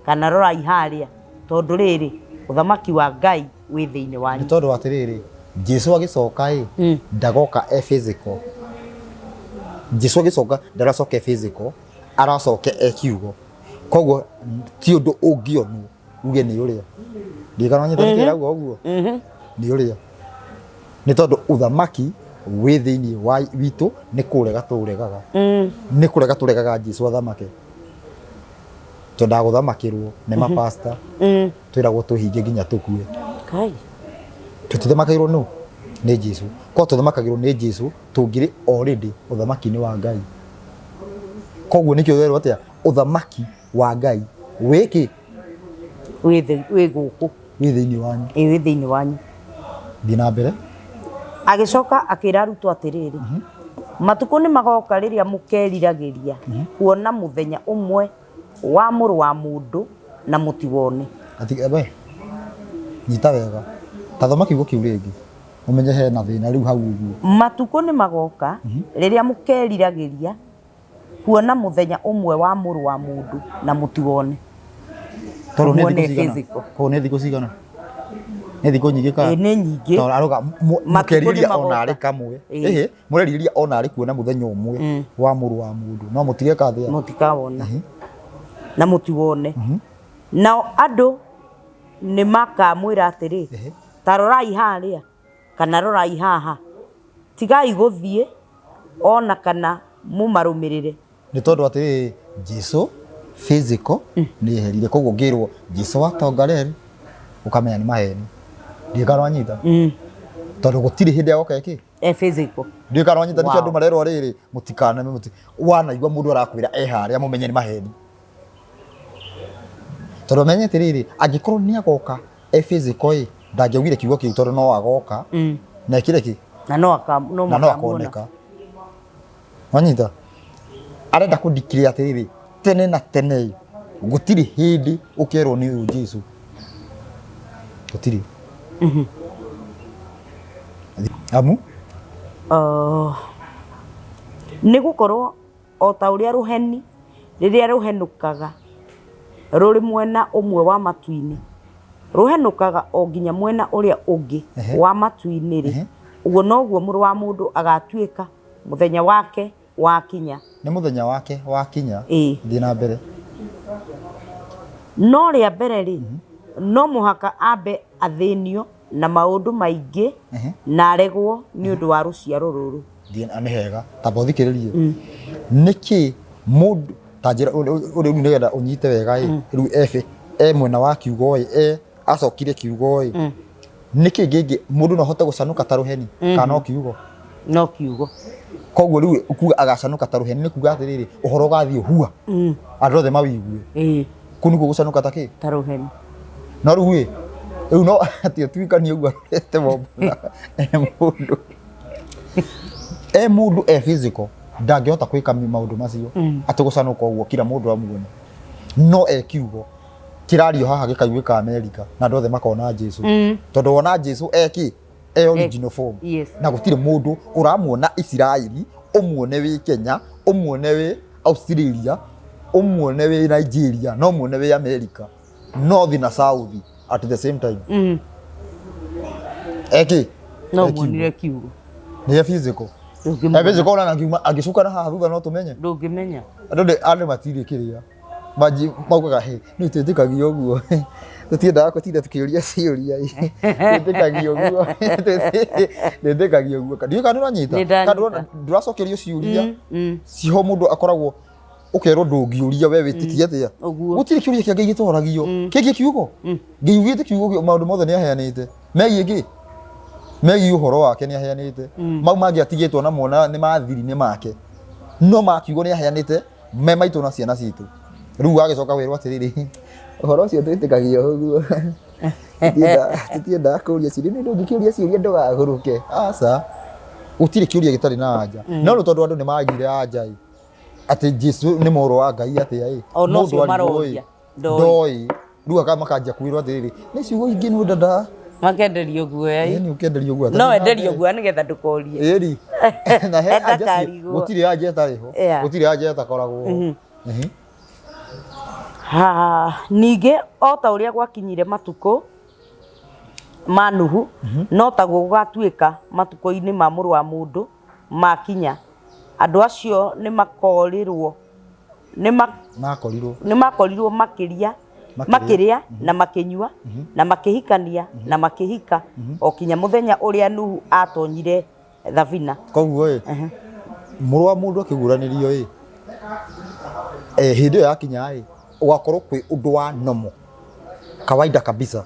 kana rorai harĩa, tondũ rĩrĩ ũthamaki wa Ngai wĩ thĩinĩ wanyu. Nĩ tondũ atĩrĩrĩ Jesu agĩcoka ndagoka physical. Jesu agĩcoka ndaracoka physical, aracoka kiugo. Koguo ti ũndũ ũngĩonwo uge nĩ ũrĩa. Ndigana nyitĩrĩra ũguo nĩ ũrĩa. Nĩ tondũ ũthamaki wĩ thĩinĩ wa witũ nĩ kũrega tũregaga. Nĩ kũrega tũregaga Jesu athamake. Tondũ ndagũthamakĩrwo nĩ mapasta. Twĩragwo tũhinge nginya tũkue. Kai. Tũtithamakĩrwo nĩ Jesu. Ko tũthamakagĩrwo nĩ Jesu tũngĩrĩ already ũthamaki-inĩ wa Ngai. Koguo nĩkĩo werwo atĩa ũthamaki wa Ngai wĩkĩ wĩ gũkũ wĩ thĩinĩ wanyu. Wĩ thĩinĩ wanyu. Thiĩ na mbere. Agĩcoka akĩra arutwo atĩrĩrĩ, matukũ nĩ magoka rĩrĩa mũkeriragĩria kuona mũthenya ũmwe wa Mũrũ wa Mũndũ na mũtiwone. Nyita wega ta thoma kiugo kĩu rĩngĩ ũmenye hena thĩna rĩu hau ũguo. Matukũ nĩ magoka rĩrĩa mũkeriragĩria kuona mũthenya ũmwe wa Mũrũ wa Mũndũ na mũtiwone. Tondũ nĩ thikũ cigana? Nĩ thikũ nyingĩ ka? Nĩ nyingĩ. Tondũ aroga mũkeriria ona arĩ kamwe. Mũreriria ona arĩ kuona mũthenya ũmwe wa Mũrũ wa Mũndũ no mũtigeka thĩa. Mũtikawona na mũtiwone. Nao andũ nĩ makamwĩra atĩrĩ, ta rorai harĩa kana rorai haha, tigai gũthiĩ ona kana mũmarũmĩrĩre. Nĩ tondũ atĩrĩ Jesu physical nĩ eherire, koguo ngĩrwo Jesu atongareri ukamenya nĩ maheni. Ndikaro anyita tondũ gũtirĩ hĩndĩ agoka ĩkĩ physical. Ndikaro anyita nĩkĩo andũ marerwo rĩrĩ mũtikana wanaigua mũndũ arakwĩra harĩa mũmenye nĩ maheni. Tondũ menye atĩrĩrĩ angĩkorwo nĩ agoka physical ndangĩaugire kiugo kĩu tondũ no agoka na ekire kĩ na no akoneka. Wanyita arenda kũndikĩrĩra atĩrĩrĩ tene na tene gũtirĩ hĩndĩ ũkerwo nĩ ũyũ Jesu. Gũtirĩ. Amu nĩ gũkorwo o ta ũrĩa rũheni rĩrĩa rũhenũkaga rũrĩ mwena ũmwe wa matu-inĩ rũhenũkaga o nginya mwena ũrĩa ũngĩ wa matu-inĩ rĩ, ũguo noguo Mũrũ wa Mũndũ agatuĩka mũthenya wake wakinya. Nĩ mũthenya wake wakinya. Thiĩ na mbere. No rĩa mbere rĩ no mũhaka ambe athĩnio na maũndũ maingĩ na aregwo nĩ ũndũ wa rũciaro rũrũ. Nĩ hega tamba ũthikĩrĩrie nĩkĩ mũndũ ta njĩra rĩu nĩgetha ũnyite wega rĩu mwena wa kiugo acokire kiugo nĩkĩ gĩngĩ mũndũ no ahote gũcanũka ta rũheni kana no kiugo? No kiugo. Koguo rĩu kuga agacanũka ta rũheni nĩ kuga atĩrĩrĩ ũhoro ũgathiĩ hua andũ othe mawigue. Kũu nĩkuo gũcanũka ta kĩ? Ta rũheni. No rĩu rĩu no atĩ tuikanie ũguo arorete mũndũ mũndũ mũndũ physical ndangĩhota gwĩka maũndũ macio atĩ gũcanũka ũguo kila mũndũ amuone no ekiugo kĩrario haha gĩkaiguĩka Amerika na andũ othe makona Jesu tondũ wona Jesu original form na gũtirĩ mũndũ ũramuona Isiraeli ũmuone wĩ Kenya ũmuone wĩ Australia ũmuone wĩ Nigeria no muone wĩ Amerika north na south at the same time no muonire kiugo nĩ physical physical na angĩcuka na haha thutha no tũmenye ndũngĩmenya andũ matirĩ kĩrĩa maji maugaga he nĩ twĩtĩkagia ũguo tũtiendaga gũtinda tukĩũria ciũria twĩtĩkagia ũguo twĩtĩkagia ũguo ndiũĩ kana nĩũranyita kana ndũracokerio ciũria ciho mũndũ akoragwo ũkerwo ndũngĩũria we wĩtĩkia atĩa gũtirĩ kĩũria kĩa Ngai gĩtoragio kĩngĩ kiugo Ngai ugĩte kiugo maũndũ mothe nĩ aheanĩte megiĩ ũhoro wake nĩ aheanĩte mau mangĩ atigĩtwo namo nĩ mathiri-inĩ make no makiugo nĩ aheanĩte me maitũ na ciana citũ rĩu agĩcoka wĩrwo atĩrĩrĩ ũhoro ũcio twĩtĩkagia ũguo tũtiendaga kũũria ciũria nĩ ndũngĩkĩũria ciũria ndũgagũrũke aca gũtirĩ kĩũria gĩtarĩ na anja no rĩu tondũ andũ nĩ magire anja atĩ Jesu nĩ mũrũ wa Ngai atĩa mũndũ maroria ndoĩ rĩu makanjia kwĩrwo atĩrĩrĩ nĩ ciugo ingĩ nĩ ndada makenderio guoya nĩ ũkenderio guoya no enderio guoya nĩgetha ndũkorie ĩri na he anja gũtirĩ anja ĩtarĩ ho gũtirĩ anja ĩtakoragwo ningĩ o ta ũrĩa gwakinyire matukũ ma Nuhu no taguo gũgatuĩka matukũ-inĩ ma mũrũ wa mũndũ makinya andũ acio nĩ makorirwo nĩ makorirwo makĩrĩa na makĩnyua na makĩhikania na makĩhika o kinya mũthenya ũrĩa Nuhu atonyire thabina koguo mũrũ wa mũndũ akĩguranĩrio hĩndĩ ĩyo yakinya ũgakorwo kwĩ ũndũ wa nomo kawaida kabisa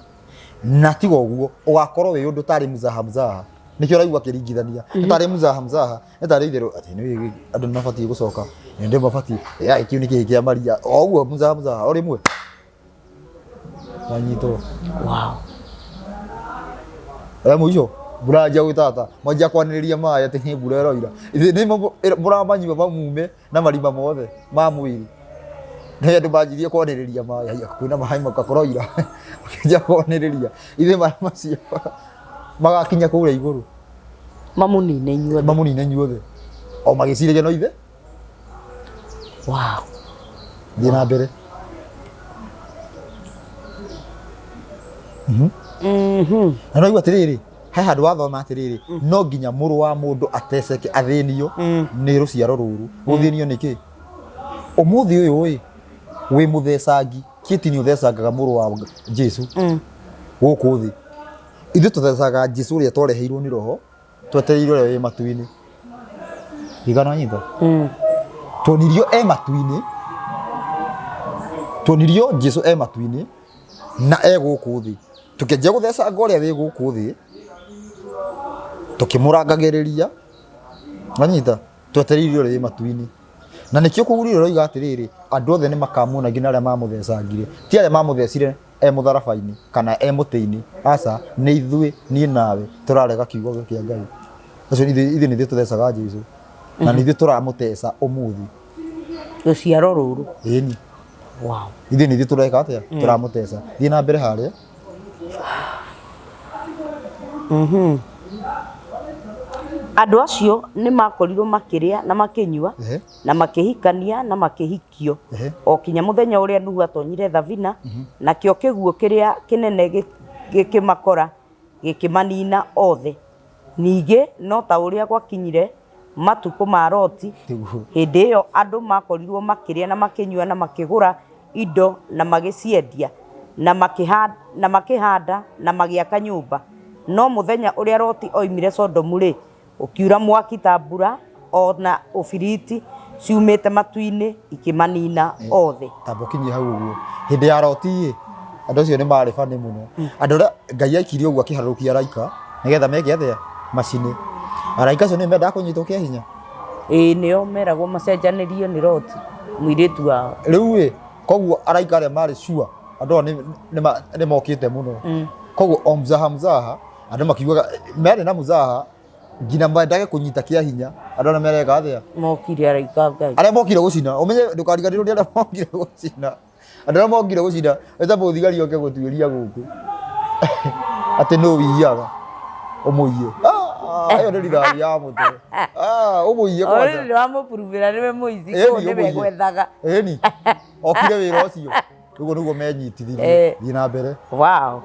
na tiga ũguo ũgakorwo wĩ ũndũ tarĩ mzaha nĩkĩo ũraigua kĩringithania tarĩ mzaha tarĩ itherũ atĩ nĩ andũ nĩmabatiĩ gũcoka nĩ mabatiĩ kĩu nĩ kĩhĩ kĩa Maria o ũguo mzaha o rĩmwe wanyitwo mũico mbura yanjia gwĩtata mwanjia kwanĩrĩria maĩ atĩ nĩ mbura ĩroira nĩ mũramanyua mamume na marima mothe ma mwĩrĩ nĩ andũ manjirie kwanĩrĩria maĩ kwĩna maĩ makakoroira makĩnjia kwanĩrĩria ithe maĩ macio magakinya kũrĩa igũrũ mamũnine inyuothe o magĩciragia no ithe thiĩ na mbere na no igua atĩrĩrĩ he handũ wathoma atĩrĩrĩ no nginya mũrũ wa mũndũ ateceke athĩnio nĩ rũciaro rũrũ gũthĩnio nĩkĩ ũmũthĩ ũyũ wĩ mũthecangi kĩti nĩ ũthecangaga mũrũ wa Jesu gũkũ thĩ ithuĩ tũthecangaga Jesu ũrĩa twareheirwo nĩ roho twetereirwo ũrĩa wĩ matu-inĩ igana nyitha tuonirio matu-inĩ Jesu matu-inĩ na gũkũ thĩ tukĩnjia gũthecanga ũrĩa wĩ gũkũ thĩ tukĩmũrangagĩrĩria manyita twetereirwo ũrĩa wĩ matu-inĩ na nĩkĩo kũgũrĩrwo roiga atĩrĩrĩ andũ othe nĩ makamuona nginya arĩa mamũthecangire ti arĩa mamũthecire mũtharaba-inĩ kana mũtĩ-inĩ aca nĩ ithuĩ niĩ nawe tũrarega kiugo kĩa Ngai acio ithuĩ nĩ tũthecaga Jesu na nĩ ithuĩ tũramũteca ũmũthĩ rũciaro rũrũ ĩni ithuĩ nĩ ithuĩ tũreka atĩa tũramũteca thiĩ na mbere harĩa andũ acio nĩ makorirwo makĩrĩa na makĩnyua na makĩhikania na makĩhikio o kinya mũthenya ũrĩa Nuhu atonyire thabina nakĩo kĩguũ kĩrĩa kĩnene gĩkĩmakora gĩkĩmanina othe ningĩ no ta ũrĩa gwakinyire matukũ ma Loti hĩndĩ ĩyo andũ makorirwo makĩrĩa na makĩnyua na makĩgũra indo na magĩciendia na makĩhanda na magĩaka nyũmba no mũthenya ũrĩa Loti oimire Sodomu ũkiura mwaki ta mbura ona ũbiriti ciumĩte matu-inĩ ikĩmanina othe tamba ũkinyie hau ũguo hĩndĩ ya Loti andũ acio nĩ marĩ bani mũno andũ arĩa Ngai aikirie ũguo akĩharũrũkia araika nĩgetha meke atĩa macini araika acio nĩ mendaga kũnyitwo kĩa hinya nĩo meragwo macenjanĩrio nĩ Loti mũirĩtu wao rĩu koguo araika arĩa marĩ sure andũ nĩ mokĩte mũno koguo o mzaha andũ makiugaga merĩ na mzaha ngina mbandage kunyita kia hinya andu na mereka athia mokire araika ngai aria mokire gucina umenye ndukariganirwo ni aria mokire gucina andu aria mokire gucina eta muthigari oke gutuiria guku ati no wiyaga umuiye ayo ndi thari ya mutu umuiye kwanza ori wa mupuruvira niwe muizi ko ne begwethaga eni okire wira ucio niguo menyitithirie thi na mbere wow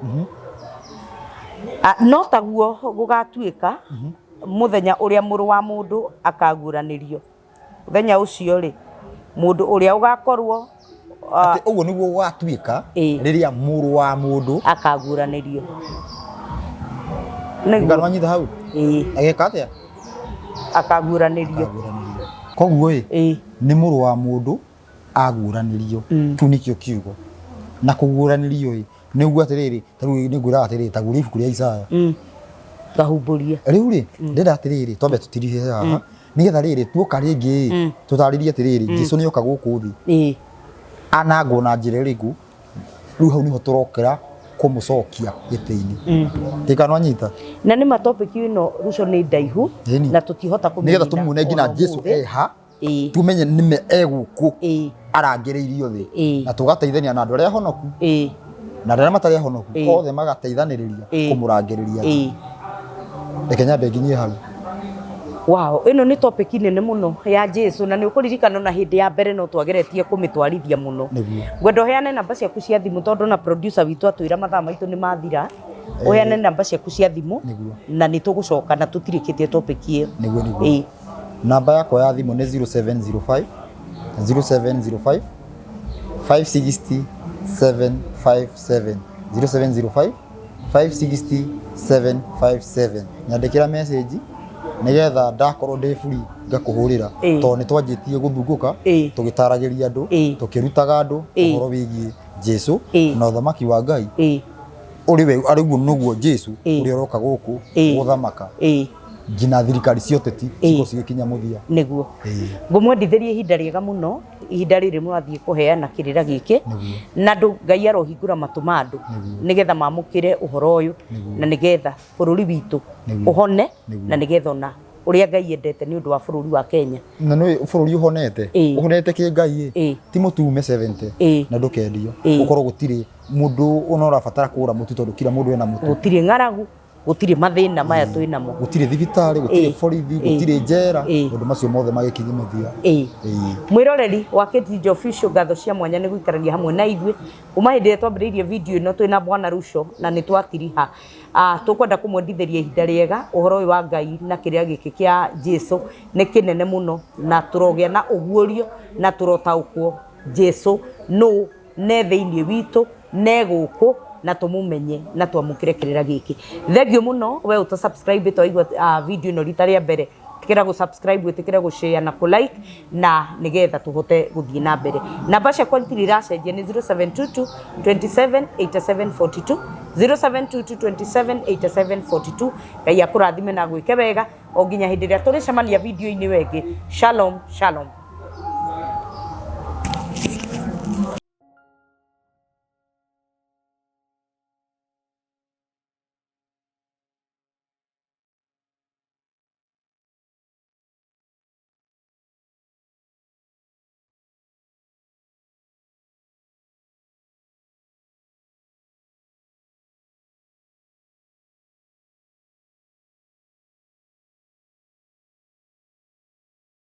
no taguo gugatuika muthenya uria muru wa mundu akaguranirio muthenya ucio ri mundu uria ugakorwo ati uguo niguo gwatuika riria muru wa mundu akaguranirio niguo nyitha hau ageka atia akaguranirio koguo ni muru wa mundu aguranirio tu nikio kiugo na kuguranirio niguo atiriri taru ni ngura atiriri taguri ibuku ria Isaya gahumburia riu ri ndenda atiriri twambe tutirihe haha nigetha riri tuoka ringi tutaririe atiriri Jesu ni oka guku thi anangwo na njira iriku riu hau niho turokera kumucokia giti-ini tikano anyita na ni matopic ino ruco ni ndaihu na tutihota kumenya nigetha tumune ngina Jesu eha tumenye nime eguku arangiriirio thi na tugateithania na andu aria honoku na aria matari honoku othe magateithaniriria kumurangiriria reke nyambe nginyie hau wow ino ni topic nene muno ya Jesu na ni ukuririkana na hindi ya mbere no twageretie kumitwarithia muno gwendo heane namba ciaku cia thimu tondu na producer witu atwira mathaa maitu ni mathira uheane namba ciaku cia thimu na ni tugucoka na tutirikitie topic iyo niguo namba yakwa ya thimu ni 0705 0705 560 757 0705 560 757 nyandikira message nigetha ndakorwo ndi free ngakuhurira to ni twanjitie guthunguka tugitaragiria andu tukirutaga andu uhoro wigie Jesu na uthamaki wa Ngai uriwe ariguo nuguo Jesu uri uroka guku guthamaka ngina thirikari cia uteti ciko cigikinya muthia niguo ngumwendithirie ihinda riega muno ihinda riri mwathie kuheana kirira giki na ndu Ngai arohingura matu ma andu nigetha mamukire uhoro uyu na nigetha bururi witu uhone na nigetha ona uria Ngai endete ni undu wa bururi wa Kenya na no bururi uhonete ki Ngai ti mutume 70 na ndukendio ukorwo gutiri mundu unora batara kura mutu tondu kila mundu ena mutu gutiri ngaragu gutiri mathina maya twinamo gutiri thibitari gutiri borithi gutiri njera undu macio mothe magikinye muthia mwiroreri wa KTG Official gatho cia mwanya ni guikarania hamwe na ithwe kuma hindi twambiriirie video ino twina Bwana Ruco na ni twatiriha tukwenda kumwendithĩria ihinda riega uhoro uyu wa Ngai na kiria giki kia Jesu ni kinene muno na turogea na uguurio na turotaukwo Jesu no ne thiini witu ne guku na tumumenye na twamukire kirira giki thengio muno we uta subscribe to igwa video ino rita ria mbere tikira go subscribe tikira go share na ku like na nigetha tuhote guthie na mbere namba cia kwantiri racenjia ni 0722 27 87 42 0722 27 87 42 Ngai akurathime na gwike wega o nginya hindi ria turicemania video ini wengi shalom shalom